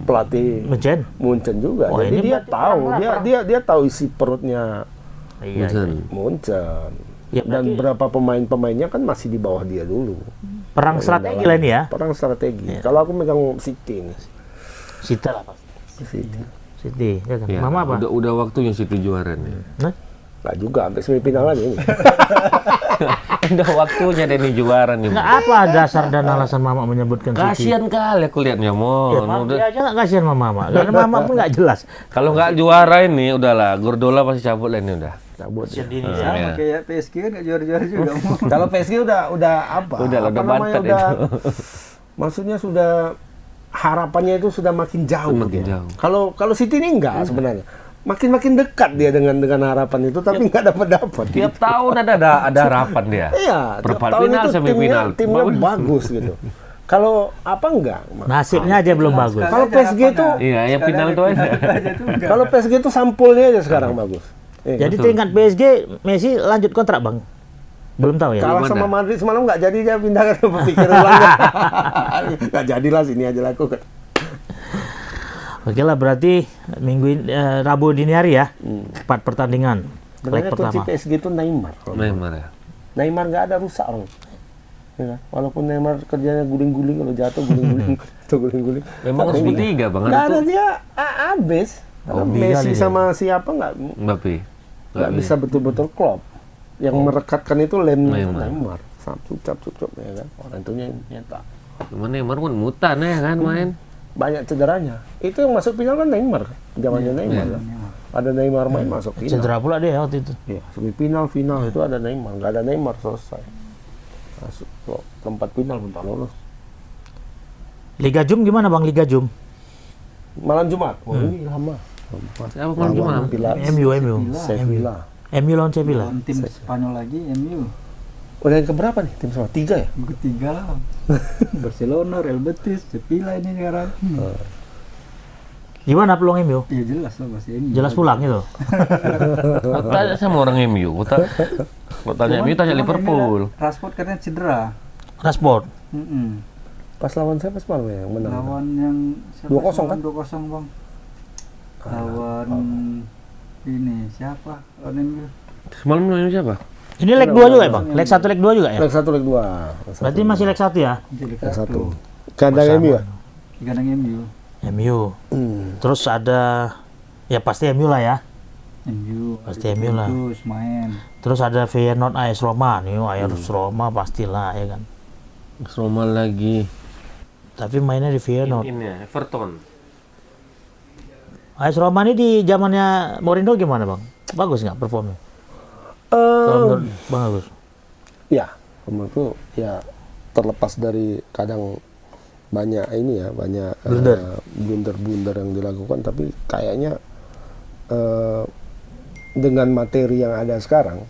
pelatih Munchen juga. Oh, Jadi ini dia berarti tahu, perang. dia tahu isi perutnya Iya. Munchen. Ya, Dan berapa pemain-pemainnya kan masih di bawah dia dulu. Perang strategi lah ini ya. Perang strategi. Kalau aku megang City nih. City lah pasti. City. City, ya kan? Ya, Mama apa? Udah waktunya City juara nih. Nah, Nggak juga, sampai semifinal aja ini. Udah waktunya Denny juara nih. nggak apa dasar dan alasan Mama menyebutkan City? Kasihan kali aku lihatnya, Ya, Mon. Mama Udah- dia aja nggak kasihan sama Mama. Karena Mama pun nggak jelas. Kalau nggak juara ini, udahlah. Guardiola pasti cabut lah ini udah. Cabut. Kasihan diri. Sama Iya. kayak PSG kan nggak juara-juara juga. Kalau PSG udah apa? Udah lah, Apa udah namanya, bantet udah- itu. Maksudnya sudah harapannya itu sudah makin jauh. Makin dia. jauh. Kalau City ini enggak sebenarnya. Makin dekat dia dengan harapan itu, tapi nggak dapat. Tiap tahun ada harapan dia. Iya, tiap Perempat tahun final, itu semifinal. timnya bagus gitu. Kalau apa enggak? Nasibnya aja belum bagus. Kalau PSG itu, Iya, yang final itu aja. kalau PSG itu sampulnya aja sekarang bagus. Iya. Jadi tingkat PSG Messi lanjut kontrak Bang? Belum tahu ya? Kalah Belum sama ada. Madrid semalam nggak jadi dia pindah ke berpikir ulang. Nggak jadilah sini aja lakukan. Oke lah berarti Rabu dini hari ya. 4 pertandingan. Leg Sebenarnya kunci pertama. PSG itu Neymar. Neymar ya. Neymar nggak ada rusak orang. Ya kan? Walaupun Neymar kerjanya guling-guling, kalau jatuh guling-guling, atau guling-guling. Memang harus bertiga, Bang. Nggak ada Ada tuh dia abis. Karena Hobi Messi kali dia. sama siapa nggak Mbappe. nggak bisa betul-betul klop. Yang merekatkan itu Neymar. Neymar. Cucap ya kan. Orang itunya nyetak. Cuman Neymar pun mutan ya kan main. Banyak cederanya. Itu yang masuk final kan Neymar. Zamannya Neymar. Kan? Ada Neymar main masuk final. Cedera pula dia waktu itu. Iya, semifinal, final itu ada Neymar. Nggak ada Neymar selesai. Masuk ke tempat final pun tak lolos. Liga Jum gimana Bang Liga Jum? Malam Jumat. Oh, ini lama. Siapa malam Jumat? MU. Sevilla. MU lawan Sevilla. Lawan tim Spanyol lagi MU. Udah yang keberapa nih tim sama? 3 ya? Yang ketiga lah. Barcelona, Real Betis, Sevilla ini sekarang. Gimana peluang MU? Iya jelas lah pasti MU. Jelas pulang itu. Kau tanya sama orang MU. Kau tanya MU, tanya Liverpool. Rashford katanya cedera. Rashford. Pas lawan siapa semalam ya yang menang? Lawan yang 2-0 kan? 2-0 Bang. Lawan ini siapa? Lawan MU. Semalam lawan siapa? Ini leg 2 juga ya Bang? Leg 1 leg 2 juga ya? Leg 1, leg 2. Berarti masih leg 1 ya? Jadi Leg 1. satu. Kandang MU ya? Kandang MU. MU. Terus ada ya pasti MU lah ya. MU. Pasti MU lah. Terus main. Terus ada Feyenoord AS Roma. Nih AS Roma pastilah ya kan. Roma lagi. Tapi mainnya di Feyenoord. Ini ya, Everton. AS Roma ini di zamannya Mourinho gimana Bang? Bagus nggak performnya? Kalau menurut Bang Agus? Ya, menurutku ya terlepas dari kadang banyak ini ya, banyak blunder-blunder yang dilakukan, tapi kayaknya dengan materi yang ada sekarang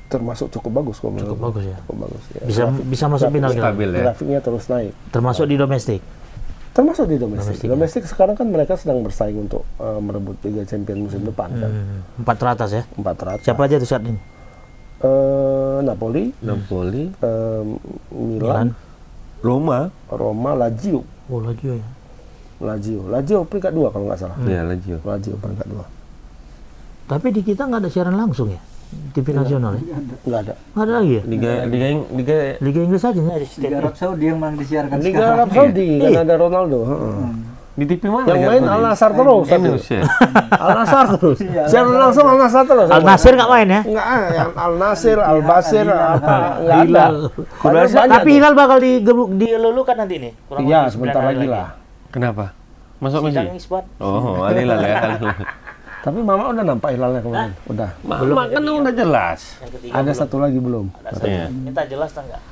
termasuk cukup bagus kok menurutku. Cukup bagus ya. Cukup bagus ya. Bisa masuk final kita. Stabil ya. Grafiknya terus naik. Termasuk di domestik. Termasuk di domestik. Domestik, Domestik sekarang kan mereka sedang bersaing untuk merebut Liga Champions musim depan kan. 4 teratas ya. 4 teratas. Siapa aja tuh saat ini? Napoli, Milan, Roma. Roma, Lazio. Oh Lazio ya. Lazio peringkat 2 kalau nggak salah. Iya, Lazio. Lazio peringkat 2. Tapi di kita nggak ada siaran langsung ya? TV nasional ya? Nggak ada. Nggak ada lagi ya? Liga Liga Inggris aja nggak ada Liga Arab Saudi yang memang disiarkan Liga sekarang. Arab Saudi kan Iya. ada Ronaldo. heeh. di TV mana? Yang Liga main Saudi? Al Nassr terus. tapi. Indonesia. Al Nassr terus. Siaran langsung Al Nassr terus. Al Nasir nggak main ya? Nggak ada. Yang Al Nasir, Al Basir, apa nggak ada. Hilal. Padahal banyak Tapi tuh. Hilal bakal dilulukan nanti nih. Kurang Iya, lebih sebentar 9 hari lagi lah. Kenapa? Masuk Messi? Sidang isbat. Oh, Alilal ya. Tapi Mama udah nampak hilalnya kemarin. Udah. Belum kan udah jelas. Yang ketiga Ada satu lagi belum. Iya. minta jelas tak nggak?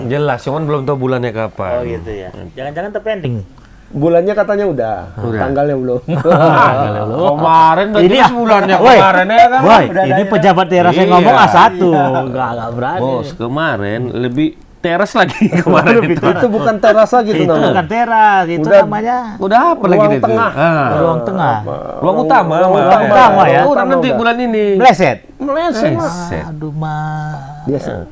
Jelas, cuman belum tahu bulannya kapan. Oh gitu ya. Jangan-jangan terpending. Bulannya katanya udah. Tanggalnya belum. Kemarin udah Ini jelas bulannya Woi, kemarin ya kan. Boy, ini pejabat daerah saya Iya. ngomong A1. Nggak berani. Bos, kemarin lebih teras lagi kemarin itu. Itu bukan teras lagi itu Itu namanya. bukan teras, itu Udah- namanya Udah apa lagi Ruang itu? tengah. ruang tengah. Ruang utama, Ruang Mak. utama ya. Udah nanti bulan ini. Meleset. Meleset. Set. Aduh, mah. Biasa.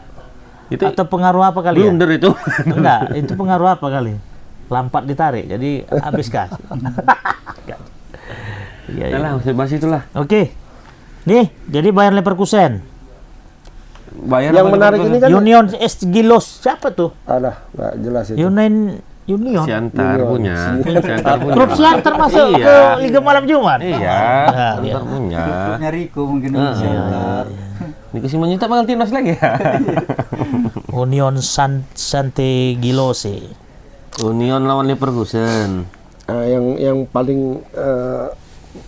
Itu Atau pengaruh apa kali ya? blunder itu. Enggak, itu pengaruh apa kali? Lampat ditarik, jadi habis gas. Iya, iya. Udah lah, usah bahas itulah. Oke. Nih, jadi Bayer Leverkusen. Bayar Yang apa menarik itu? ini kan Union Gilos, siapa tuh? ada nggak jelas itu. Union. Siantar punya. Siantar punya. Klub Siantar masuk Iya. ke Liga Malam Jumat. Iya, Nah, Siantar punya. Klubnya Rico mungkin Siantar. Ini kasih menyetak bakal timnas lagi ya. Union Sante Gilose. Union lawan Leverkusen. Nah, yang paling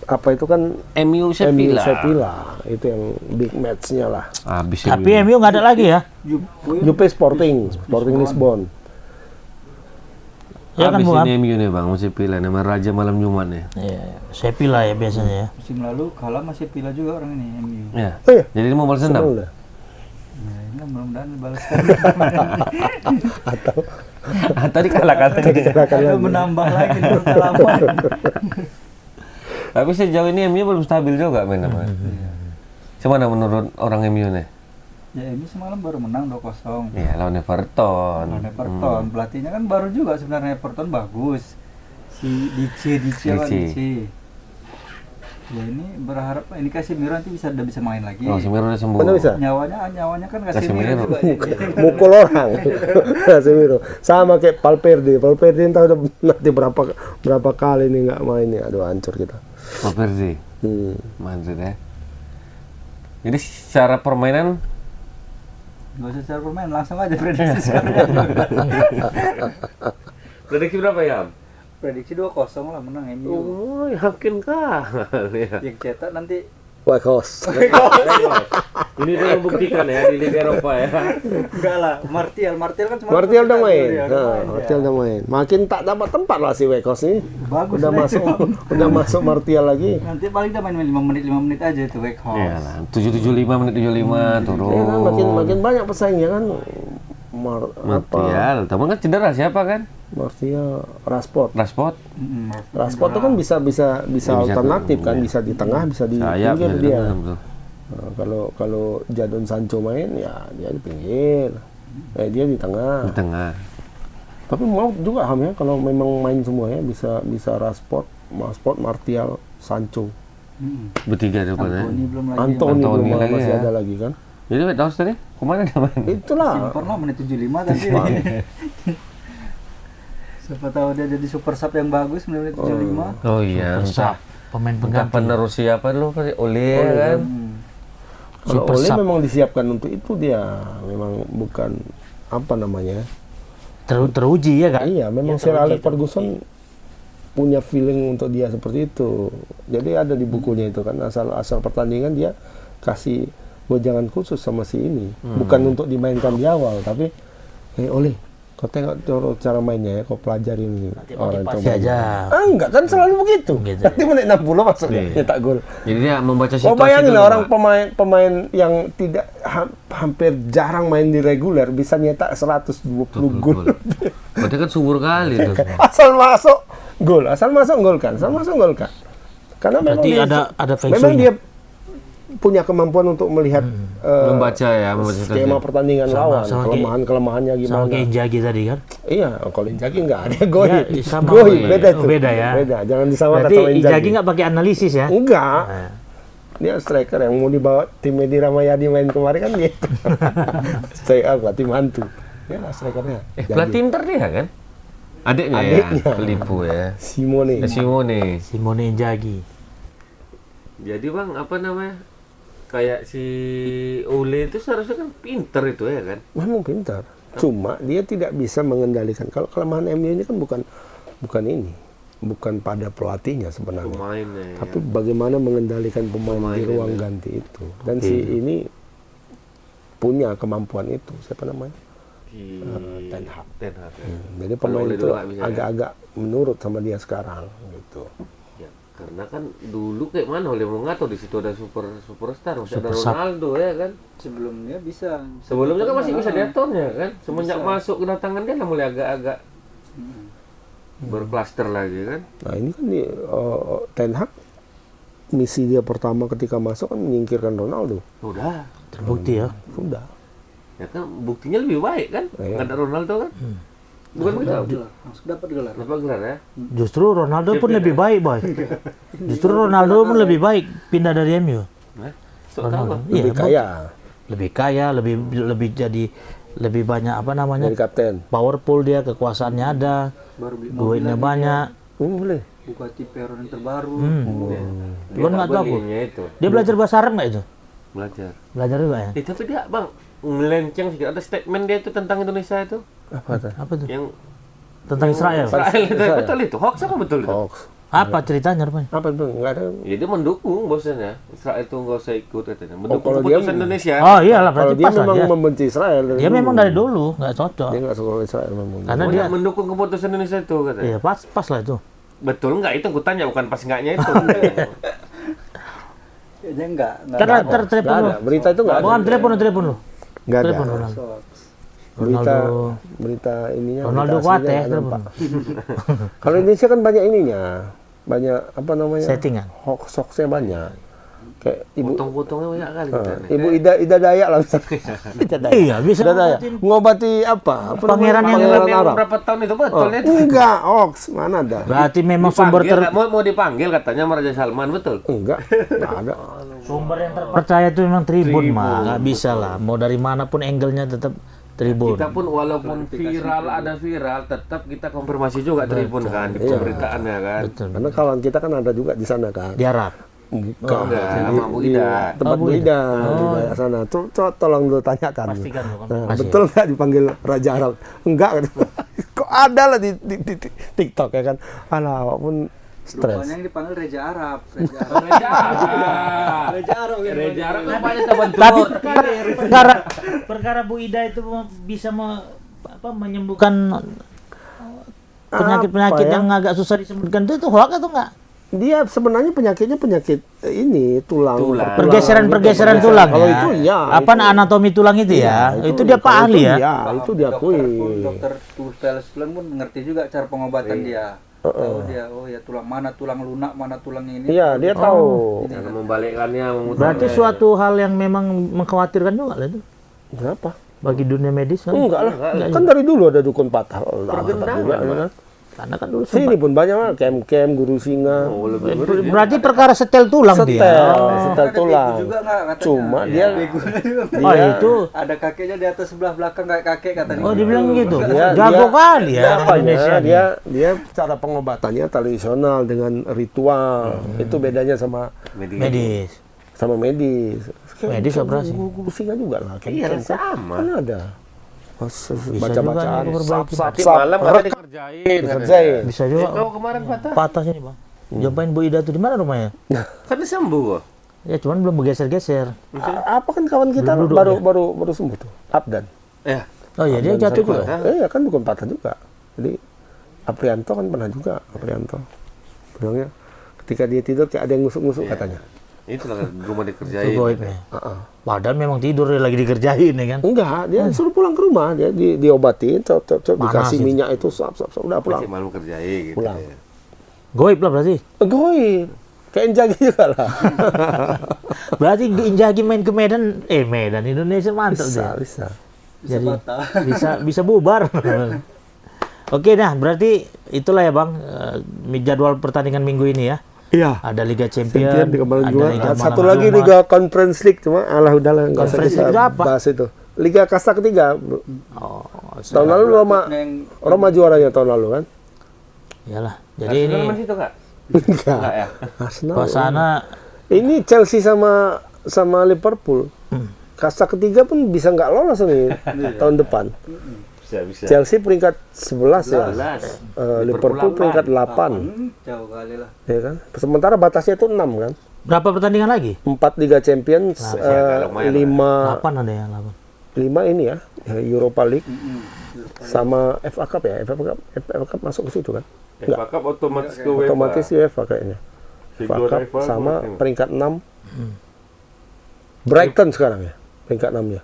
apa itu kan MU MU Sevilla. Sevilla itu yang big match-nya lah. Habis Tapi MU nggak ada lagi ya? Juve Sporting Lisbon. Ya kan, Habis Bung? ini MU nih Bang, Sevilla nama Raja Malam Jumat nih. Iya, Sevilla ya biasanya ya. Musim lalu kalah masih Pila juga orang ini MU. Ya. Oh iya. Jadi dia mau balas Senang dendam. dah. Nah, ini kan mudah-mudahan dibalas. Tadi kalah Ada menambah lagi pengalaman. Tapi sejauh ini MU belum stabil juga main namanya. Gimana menurut orang MU nih? Ya MU semalam baru menang 2-0. Iya, lawan Everton. Lawan Everton. Pelatihnya kan baru juga sebenarnya, Everton bagus. Si Dice apa Dice. Dice. Ya ini berharap ini Casemiro nanti udah bisa main lagi. Oh, Semiro udah sembuh. Mana bisa? Nyawanya kan Casemiro Casemiro. juga. Mukul orang. Casemiro. Sama kayak Valverde entah udah nanti berapa kali nih nggak main nih. Aduh hancur kita. Valverde. Madrid ya. Jadi secara permainan Gak usah secara pemain, langsung aja prediksi sekarang. prediksi berapa ya? Prediksi 2-0 lah menang MU. Oh, yakin kah? Yang cetak nanti Whitehorse. Ini dia membuktikan ya di Liga Eropa ya. enggak lah, Martial kan cuma Martial udah main. Ya, Martial udah main. Makin tak dapat tempat lah si Whitehorse ini. Bagus Udah deh. udah masuk Martial lagi. Nanti paling udah main 5 menit aja itu Weghorst. Iya lah, 775 menit 75 turun. Ya kan makin banyak pesaingnya kan. Martial, teman kan cedera siapa kan? Martial, Rashford. Rashford Itu kan bisa alternatif kan, bisa di tengah, bisa di sayap pinggir ya, dia. betul. Nah, kalau Jadon Sancho main ya dia di pinggir. Dia di tengah. Di tengah. Tapi mau juga Ham ya kalau memang main semuanya bisa Rashford, Martial, Sancho. Bertiga depannya. Antoni belum lagi. Antoni belum lagi masih ya. ada lagi kan. Jadi Whitehorse tadi kemana dia main? Itulah. Pernah menit 75 tadi. Siapa tahu dia jadi super sub yang bagus menit 75. Oh iya, entah Pemain pengganti. penerus siapa dulu pasti Ole kan. Kalau Super Ole sub. memang disiapkan untuk itu dia, memang bukan apa namanya. Teruji ya kan? Iya, memang Sir Alex Ferguson punya feeling untuk dia seperti itu. Jadi ada di bukunya itu kan asal pertandingan dia kasih wejangan khusus sama si ini. Bukan untuk dimainkan di awal, tapi Ole, kau tengok cara mainnya ya, kau pelajarin ini. Orang motivasi coba. aja. Enggak kan selalu begitu. Gitu. Nanti menit 60 masuk Iya. nyetak gol. Jadi dia membaca situasi. Oh bayangin dulu, lah, orang Pak. pemain yang tidak hampir jarang main di reguler bisa nyetak 120 gol. Berarti kan subur kali tuh. asal masuk gol kan. Karena memang Berarti dia, ada feng memang shui-nya. dia punya kemampuan untuk melihat Membaca skema situasi. pertandingan lawan, sama kelemahannya Sama gimana. kayak Inzaghi tadi kan? Iya, kalau Inzaghi nggak ada Goi. Ya, sama Goi Goi. beda Oh, tuh. beda ya. Beda, jangan disamakan Berarti sama Inzaghi nggak pakai analisis ya? Enggak. Nah. Dia striker yang mau dibawa tim Edi Ramayadi main kemarin kan dia. Pelatih mantu. Dia lah strikernya. Pelatih Inter dia kan? Adiknya Adiknya. ya, Filippo ya. Simone. Simone. Simone Inzaghi. Jadi Bang, apa namanya? Kayak si Ole itu seharusnya kan pinter itu ya kan? Memang pintar. Cuma dia tidak bisa mengendalikan. Kalau kelemahan MU ini kan bukan ini. Bukan pada pelatihnya sebenarnya. Pemainnya. Tapi bagaimana mengendalikan pemain di ruang ganti itu. Dan si ini punya kemampuan itu. Siapa namanya? Ten Hag. Ten Hag. Jadi Kalau pemain Ole itu dulu nggak bisa, ya? agak-agak menurut sama dia sekarang gitu. Karena kan dulu kayak mana oleh mau ngatur di situ ada superstar, masih ada Super sub. Ronaldo ya kan. Sebelumnya bisa. Sebelumnya kan masih bisa diaturnya kan. Semenjak masuk kedatangan dia lah mulai agak-agak berklaster lagi kan. Nah ini kan Ten Hag misi dia pertama ketika masuk kan menyingkirkan Ronaldo. Udah. Terbukti ya. Sudah. Ya kan buktinya lebih baik kan. Iya. Nggak ada Ronaldo kan. Bukan begitu. Langsung dapat gelar. Kenapa gelar ya? Justru Ronaldo pun lebih baik, boy. Justru Ronaldo pun lebih baik pindah dari MU. Nah, sok tahu. Lebih Iya, kaya lebih kaya, lebih jadi lebih banyak apa namanya? dari kapten. Powerful dia, kekuasaannya ada, Baru beli duitnya banyak. Boleh. Bugatti Veyron yang terbaru. Cuman nggak tahu aku. belinya itu. Dia belajar bahasa Arab nggak itu? Belajar. Belajar juga ya? Tapi dia bang melenceng sedikit. Ada statement dia itu tentang Indonesia itu Apa tuh? Apa tuh? yang Tentang Israel. Israel itu Israel. betul itu hoax apa betul itu? Hoax. Apa ceritanya rupanya? Apa itu? Enggak ada. Ya dia mendukung bosnya. Israel itu nggak usah ikut katanya. Mendukung kalau dia- keputusan Indonesia. Oh iyalah, Kalau berarti dia pas lah memang dia. membenci Israel Dia memang dari dulu nggak cocok. Dia nggak suka Israel memang. Karena Pokoknya dia, mendukung keputusan Indonesia itu katanya. iya pas lah itu. Betul nggak itu? Aku tanya bukan pas enggaknya itu. Kayaknya enggak. Karena Nggak telepon lu. ada. Berita itu nggak ada. Bukan telepon lu. Nggak ada. Telepon Ronaldo. Berita Ronaldo. berita ininya. Ronaldo berita kuat aslinya ya, nggak telepon. nampak. Kalau Indonesia kan banyak ininya, banyak apa namanya? Settingan. Hoax-hoaxnya banyak. Kayak Potong-potongnya banyak kali katanya. Ibu Ida Dayak langsung. Ida Dayak. Iya, bisa Ida Dayak. ngobatin. Ngobati apa? Apa Pangeran namanya? yang- Pangeran Yang Arab. berapa tahun itu betul itu? Enggak, hoax. Mana ada? Berarti memang sumber Mau dipanggil katanya sama Raja Salman betul. Enggak, enggak ada. sumber yang terpercaya itu memang Tribun, mah. Nggak bisa lah. Mau dari manapun angle-nya tetap Tribun. Kita pun walaupun viral ada viral, tetap kita konfirmasi juga Tribun kan di pemberitaannya kan. Karena kawan kita kan ada juga di sana kan. Di Arab. Bukan. Enggak, sama Bu Ida. Tempat Bu Ida di daerah sana. Tolong lu tanyakan. Pastikan lu kan. Nah, betul nggak dipanggil Raja Arab? Enggak. Kok ada lah di TikTok ya kan. Alah, walaupun stres. Rupanya yang dipanggil Reja Arab. Reja Arab. Reja Arab ya. Reja Arab kan banyak terbentuk. Tapi perkara Bu Ida itu bisa menyembuhkan penyakit-penyakit Apa ya? yang agak susah disembuhkan itu hoax atau enggak? Dia sebenarnya penyakitnya penyakit ini tulang. Pergeseran gitu. tulang Kalau ya. itu ya. Apa anatomi tulang itu ya? Itu dia Pak kalau ahli itu ya. Iya, itu diakui. Dokter Tutel pun ngerti juga cara pengobatan dia. Tahu dia, oh ya tulang mana tulang lunak, mana tulang ini. Iya, dia tahu. Jangan membalikkannya, memutar. Berarti suatu hal yang memang mengkhawatirkan juga lah itu Kenapa? bagi dunia medis kan? Enggak lah. Kan dari dulu ada dukun patah. Juga, ya kan? Karena kan dulu Sini pun banyak mah kem guru singa. Oh, lebih berarti perkara setel tulang Setel, dia. setel tulang. juga nggak katanya. Cuma dia Oh itu. Ada kakeknya di atas sebelah belakang kayak kakek katanya. Oh dibilang gitu. dia- Jago dia- kali ya orang apanya, Indonesia. nih. dia cara pengobatannya tradisional dengan ritual. Itu bedanya sama Medis. medis operasi. guru singa juga lah. Iya, sama. Kan ada. juga Baca-bacaan. nih diperbaiki. Tapi malam katanya dikerjain. Dikerjain. Bisa juga. Kau kemarin patah. Patah sini bang. Jompain Bu Ida tuh di mana rumahnya? Kan disembuh kok. Ya cuman belum bergeser-geser. Apa kan kawan kita baru sembuh tuh. Abdan. Ya. Oh iya dia jatuh juga. Iya kan dukun patah juga. Jadi Aprianto kan pernah juga. Aprianto bilangnya ketika dia tidur kayak ada yang ngusuk-ngusuk katanya. Itulah rumah Itu dikerjain. goibnya. Padahal memang tidur dia lagi dikerjain ya kan. Enggak, dia suruh pulang ke rumah, dia diobatin, dikasih gitu. minyak itu, udah pulang. Masih malu kerjain gitu. Pulang. Ya. Goib lah berarti. Goib, kayak Injagi juga lah. Berarti Injagi main ke Medan, Medan Indonesia mantap Bisa, deh. bisa. Jadi bisa bubar. Oke, nah berarti itulah ya Bang jadwal pertandingan minggu ini ya. Iya. Ada Liga Champion, Champion di kemarin ada juga. Liga Satu Malam lagi Jumat. Liga Conference League, cuma udahlah nggak usah Conference kita League itu apa? bahas itu. Liga kasta ketiga. Oh, Tahun lalu Roma juaranya tahun lalu kan? iyalah. Jadi ini Arsenal masih itu kak? Enggak. Enggak ya? Arsenal. ke sana Ini Chelsea sama Liverpool. Kasta ketiga pun bisa nggak lolos nih tahun depan. Bisa. Chelsea peringkat 11 ya. 11. Liverpool peringkat 8. Jauh kali lah. Ya kan? Sementara batasnya itu 6 kan. berapa pertandingan lagi? 4 Liga Champions, lumayan. 8 ada yang 8. 5 ini ya, Europa League. Sama FA Cup ya. FA Cup masuk ke situ kan. FA Cup otomatis ke UEFA. Otomatis UEFA kayaknya. FA Cup sama peringkat 6. Brighton sekarang ya, peringkat 6-nya.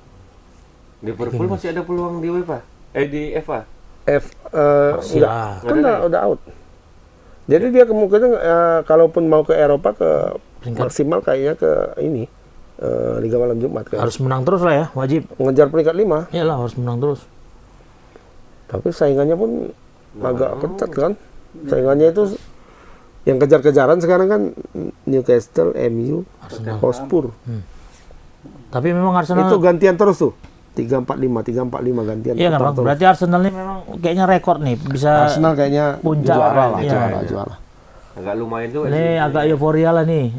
Liverpool masih ada peluang di UEFA? Di FA? Enggak, kan udah out. Jadi dia kemungkinan kalaupun mau ke Eropa ke maksimal kayaknya ke ini Liga Malam Jumat kayak. Harus menang terus lah ya, wajib. Ngejar peringkat 5. Iyalah harus menang terus. Tapi saingannya pun agak ketat kan. Saingannya itu yang kejar-kejaran sekarang kan Newcastle, MU, Hotspur. Tapi memang Arsenal Itu gantian terus tuh. 3-4-5 gantian. iya kan putar Bang, terus. berarti Arsenal ini memang kayaknya rekor nih, bisa Arsenal kayaknya puncak. juara lah, Iya. juara. Agak lumayan tuh. ini agak euforia lah nih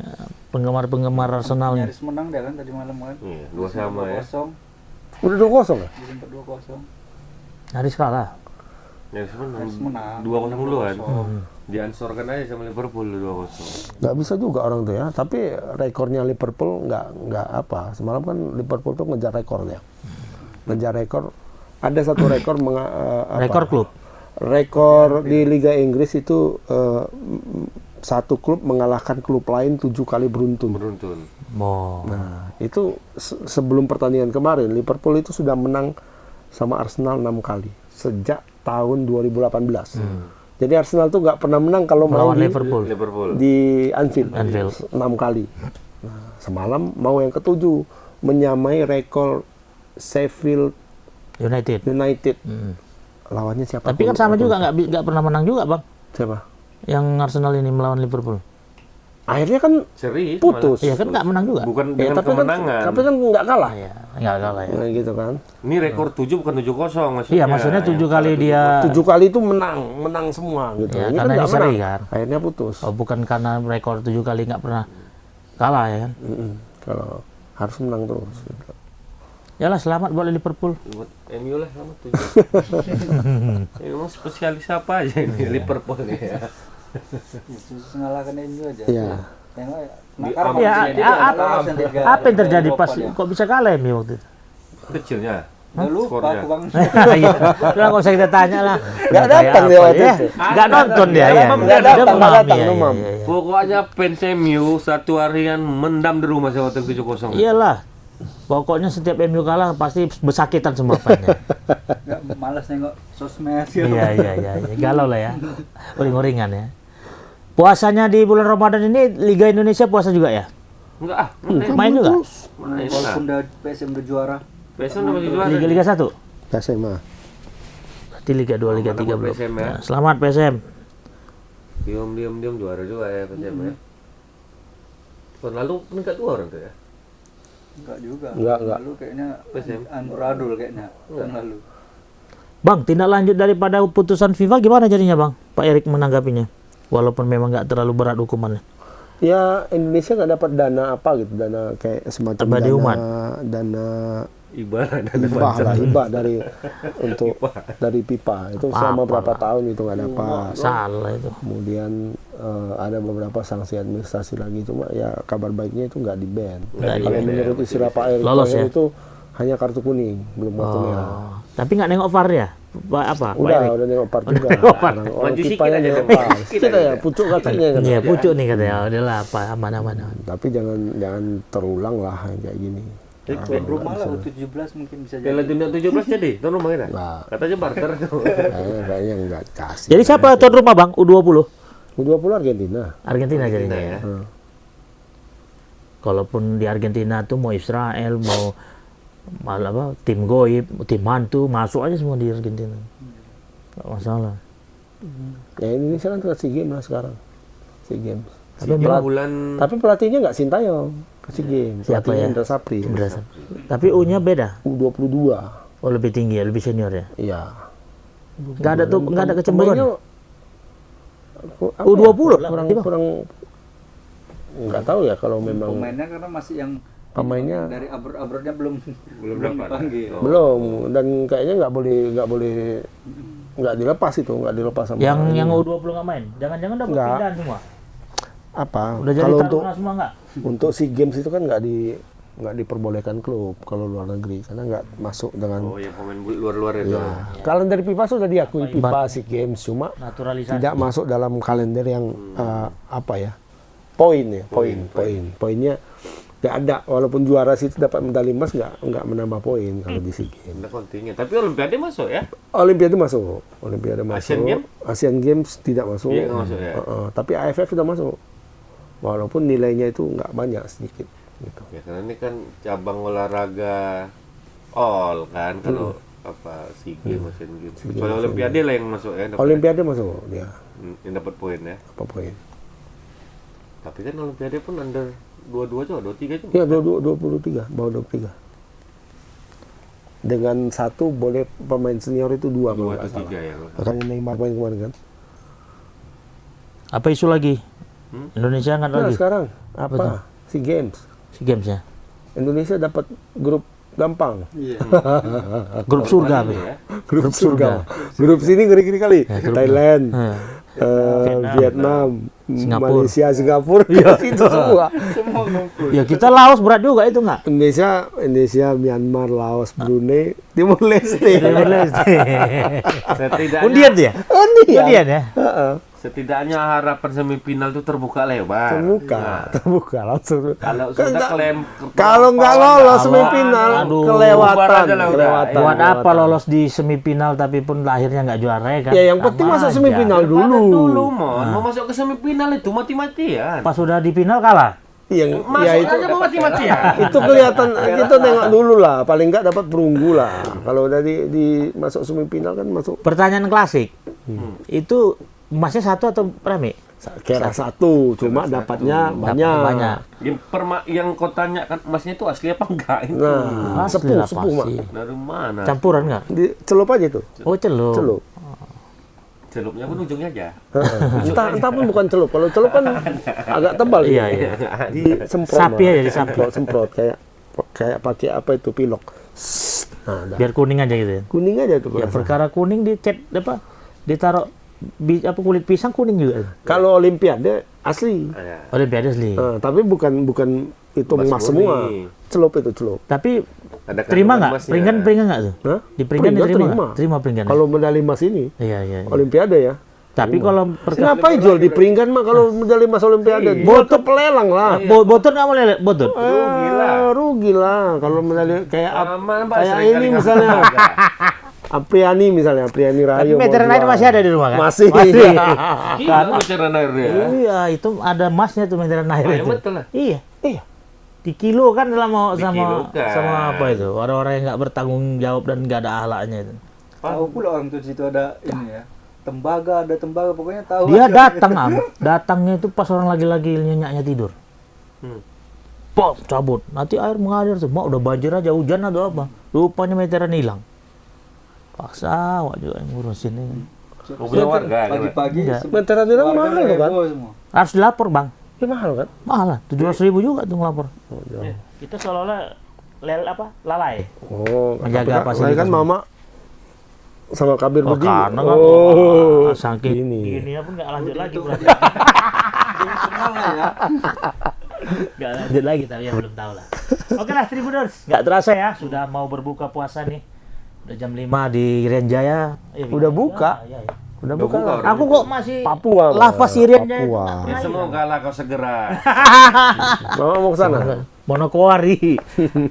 penggemar Arsenal nih. Nyaris menang dia kan tadi malam kan. Iya, 2 sama ya. 2-0, Udah 2-0 ya? jadi 4-2-0. Nyaris kalah. Ya sebenarnya Harus menang. 2-0 duluan. Diansorkan aja sama Liverpool 2-0. Nggak bisa juga orang tuh ya. Tapi rekornya Liverpool nggak apa. Semalam kan Liverpool tuh ngejar rekor ya. Ngejar rekor. Ada satu rekor Rekor klub. Rekor di Liga Inggris itu satu klub mengalahkan klub lain 7 kali beruntun. Oh. Nah, itu sebelum pertandingan kemarin Liverpool itu sudah menang sama Arsenal 6 kali sejak tahun 2018. Jadi Arsenal tuh nggak pernah menang kalau Melawan mau Liverpool. di Anfield. Anfield. 6 kali. Nah, semalam mau yang ke-7 menyamai rekor Sheffield United. United. Lawannya siapa? Tapi kan sama juga nggak pernah menang juga Bang. Siapa? Yang Arsenal ini melawan Liverpool. Akhirnya kan Seri putus. Iya kan nggak menang juga. Bukan Ya, dengan tapi kemenangan. tapi kan nggak kalah. Iya, nggak kalah ya. Nah, gitu kan. Ini rekor 7 bukan 7-0 maksudnya. Iya, maksudnya 7 kali dia 7 kali itu menang semua gitu. Ya, Ini kan karena nggak ini seri menang. kan. Akhirnya putus. Oh, bukan karena rekor 7 kali nggak pernah kalah ya kan. Kalau harus menang terus. Gitu. Yalah selamat buat Liverpool. Buat MU lah sama 7. Emang spesialis apa aja ini Liverpool nih ya. Khusus ngalahkan MU aja. Iya. Tengok ya. Ya, apa yang terjadi pas kok bisa kalah MU waktu itu? Kecilnya. Nggak lupa Skornya. aku Bang. Iya. Udah nggak usah kita tanya lah. Nggak datang dia waktu itu. Nggak nonton dia ya. Nggak datang, Demam, nggak datang, iya, demam. iya, iya. Pokoknya fans MU satu harian mendam di rumah saya waktu 7-0. Iyalah. Pokoknya setiap MU kalah pasti bersakitan semua fansnya. Nggak malas nengok sosmed gitu. Iya. Galau lah ya. Uring-uringan ya. Puasanya di bulan Ramadan ini Liga Indonesia puasa juga ya? Enggak Main juga? main lah. Walaupun udah PSM udah juara. Besok udah masih juara. Liga 1? SMA. Berarti Liga 2, Liga 3 belum. PSM ya. Nah, selamat PSM. Diam juara juga ya PSM ya. Tahun lalu peringkat 2 orang tuh ya. Enggak juga. Enggak. Lalu kayaknya PSM. amburadul kayaknya tahun lalu. Bang, tindak lanjut daripada putusan FIFA gimana jadinya Bang? Pak Erik menanggapinya. Walaupun memang nggak terlalu berat hukumannya. Ya Indonesia nggak dapat dana apa gitu, dana kayak semacam Abadi umat. dana Ibarat hibah lah, hibah dari untuk dari pipa itu selama berapa tahun itu nggak dapat. Salah itu. Kemudian ada beberapa sanksi administrasi lagi, cuma ya kabar baiknya itu nggak di ban. Nggak Kalau di-ban, menurut istilah Pak Erick Lolos Thohir ya? itu hanya kartu kuning, belum kartu merah. Oh. Tapi nggak nengok VAR ya? Pak Erik? Udah nengok par juga. nengok VAR. Orang Maju sikit pipanya aja, nengok kan? par. Sikit Sikit aja. ya, pucuk kakinya kan. Iya, pucuk nih katanya. Udahlah apa aman. Tapi jangan terulang lah yang kayak gini. Tuan rumah lah U17 mungkin bisa Piala jadi. Dunia 17 jadi tuan rumah kita. Nah. Katanya barter tuh. Kayaknya nggak kasih. Jadi siapa tuan rumah Bang? U20? U20 Argentina. Argentina jadinya ya. ya. Kalaupun di Argentina tuh mau Israel, mau malah apa tim goib, tim hantu masuk aja semua di Argentina. Nggak masalah. Ya Indonesia kan ke SEA Games lah sekarang. SEA Games. Tapi bulan Tapi pelatihnya nggak Sintayong ke SEA Games. Siapa Pelatihnya ya? Indra Sapri. Berasa. Tapi U-nya beda. U22. Oh lebih tinggi ya, lebih senior ya. Iya. Nggak ada kecemburuan. Pemainnya, U20 lah. kurang nggak tahu ya kalau memang Pemainnya karena masih yang pemainnya dari abroadnya belum dapat. dipanggil. belum, dan kayaknya nggak dilepas sama Yang U20 nggak main. Jangan-jangan udah Nggak. berpindahan semua. apa Udah jadi kalau untuk taruna semua nggak? untuk SEA Games itu kan nggak diperbolehkan klub kalau luar negeri karena nggak masuk dengan Oh yang pemain luar-luar itu. kalender FIFA sudah diakui FIFA SEA Games, cuma Naturalisasi. tidak masuk dalam kalender yang apa ya poin ya, poinnya nggak ada, walaupun juara situ dapat medali emas nggak menambah poin kalau di SEA Games. Udah kontingen. Tapi Olimpiade masuk ya? Olimpiade masuk. Asian Games? Asian Games tidak masuk. Iya, nggak masuk ya. Tapi AFF sudah masuk. Walaupun nilainya itu nggak banyak, sedikit. Gitu. Ya karena ini kan cabang olahraga all kan, kalau apa SEA Games, Asian Games. Kecuali Olimpiade lah yang masuk ya. Olimpiade masuk dia. Yang dapat poin ya. Apa poin? Tapi kan Olimpiade pun under 22 juga, 23 juga. Ya 23, bawah 23. Dengan satu boleh pemain senior itu 2 2 atau 3 ya. Makanya Neymar main kemarin kan. Apa isu lagi? Indonesia angkat Nah lagi sekarang apa? SEA Games. SEA Games ya. Indonesia dapat grup gampang. Grup surga apa? Ya. Grup surga. Grup sini ngeri-ngeri kali. Thailand, Vietnam, Singapura. Malaysia, Singapura. Itu semua. Ya kita Laos berat juga itu nggak? Indonesia, Myanmar, Laos, Brunei, Timur Leste. Timur Leste. Setidaknya Undian ya? Undian ya? setidaknya harapan semifinal itu terbuka lebar. Terbuka langsung. Kalau sudah Kalau nggak lolos semifinal, aduh, kelewatan. bubar aja lah udah. Buat apa lolos di semifinal tapi pun akhirnya nggak juara ya kan? Ya yang penting Sama masuk aja. semifinal Dulu, Mon. Mau masuk ke semifinal itu mati-matian. Pas sudah di final kalah. Yang Masuk ya itu aja mau mati-matian. itu kelihatan, kita nengok dulu lah, paling nggak dapat perunggu lah. Kalau udah di masuk semifinal kan masuk Pertanyaan klasik. Itu emasnya satu atau berapa? kira satu, cuma dapatnya banyak. Yang kau tanya kan emasnya itu asli apa enggak itu? Nah, Asli lah sepuh mak. pasti. Dari mana? Campuran nggak? Celup aja tuh. Oh celup. Celup. Celupnya pun ujungnya aja. Entah pun bukan celup. Kalau celup kan agak tebal. Iya, gitu. iya. Disemprot. Sapi Mak. aja, disemprot. Semprot kayak pakai apa itu pilok. Nah, dah. Biar kuning aja gitu ya. Kuning aja tuh. Ya berasa. perkara kuning dicat apa? Ditaruh kulit pisang kuning juga. Kalau Olimpiade asli. Olimpiade asli. Tapi bukan itu emas semua. murni. Celup itu celup. Tapi Ada terima kandungan nggak? emasnya. Peringgan nggak tuh? Hah? Di peringgan diterima terima. nggak? Terima peringgan. Kalau medali emas ini Iya iya. iya. Olimpiade ya. Tapi kalau Kenapa jual di peringgan mah kalau medali emas Olimpiade? Jual ke pelelang lah. botol nggak boleh botol. Rugi lah kalau medali kayak Aman, Pak. kayak Sering ini kali misalnya. nggak Apriani misalnya, Apriani Tapi Rayo. meteran mau air jual. masih ada di rumah kan? Masih. Karena bicara air ya. Iya, itu ada emasnya tuh meteran air Ah, itu. betul lah. Iya. Iya. Di kilo kan sama Dikilokan. sama apa itu? Orang-orang yang nggak bertanggung jawab dan nggak ada ahlaknya itu. Tahu pula orang tuh di situ ada ini ya. Tembaga, ada tembaga, pokoknya tahu. Dia aja. datang datangnya itu pas orang lagi-lagi nyenyaknya tidur. Pop, cabut. Nanti air mengalir tuh. Mak udah banjir aja, hujan atau apa. Rupanya meteran hilang. Paksa awak juga yang ngurusin ini. Mau punya warga. kan? Pagi-pagi. Iya. Meteran itu warga mahal loh kan? heboh semua. Harus dilapor, Bang. Ya mahal kan? Mahal lah, 700.000 juga tuh ngelapor. Iya. Kita seolah-olah lalai. Oh, Menjaga tapi fasilitas. kan mama sama Kabir Oh, berdua. karena kan saking ini. gini pun nggak lanjut lagi berarti. Tenang lah ya. Nggak lanjut lagi tapi ya belum tahu lah. Oke lah Tribuners, nggak terasa ya sudah mau berbuka puasa nih. Udah jam 5 di Renjaya. Udah buka. Ya, ya. Udah Udah buka buka lah. orang. Aku kok masih Papua, Bang. lafaz Irianjaya. Papua. Ya, semoga lah kau segera. Mama mau ke sana. Monokoari.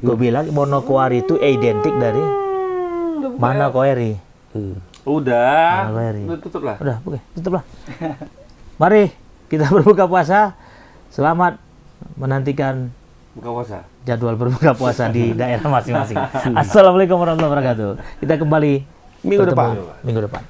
Gue bilang Monokoari itu identik dari Manokwari. Udah. Manokwari. Udah tutup lah. Udah, oke, tutup lah. Mari kita berbuka puasa. Selamat menantikan Buka puasa. jadwal berbuka puasa di daerah masing-masing. Assalamualaikum warahmatullahi wabarakatuh. Kita kembali Minggu bertemu depan. minggu depan.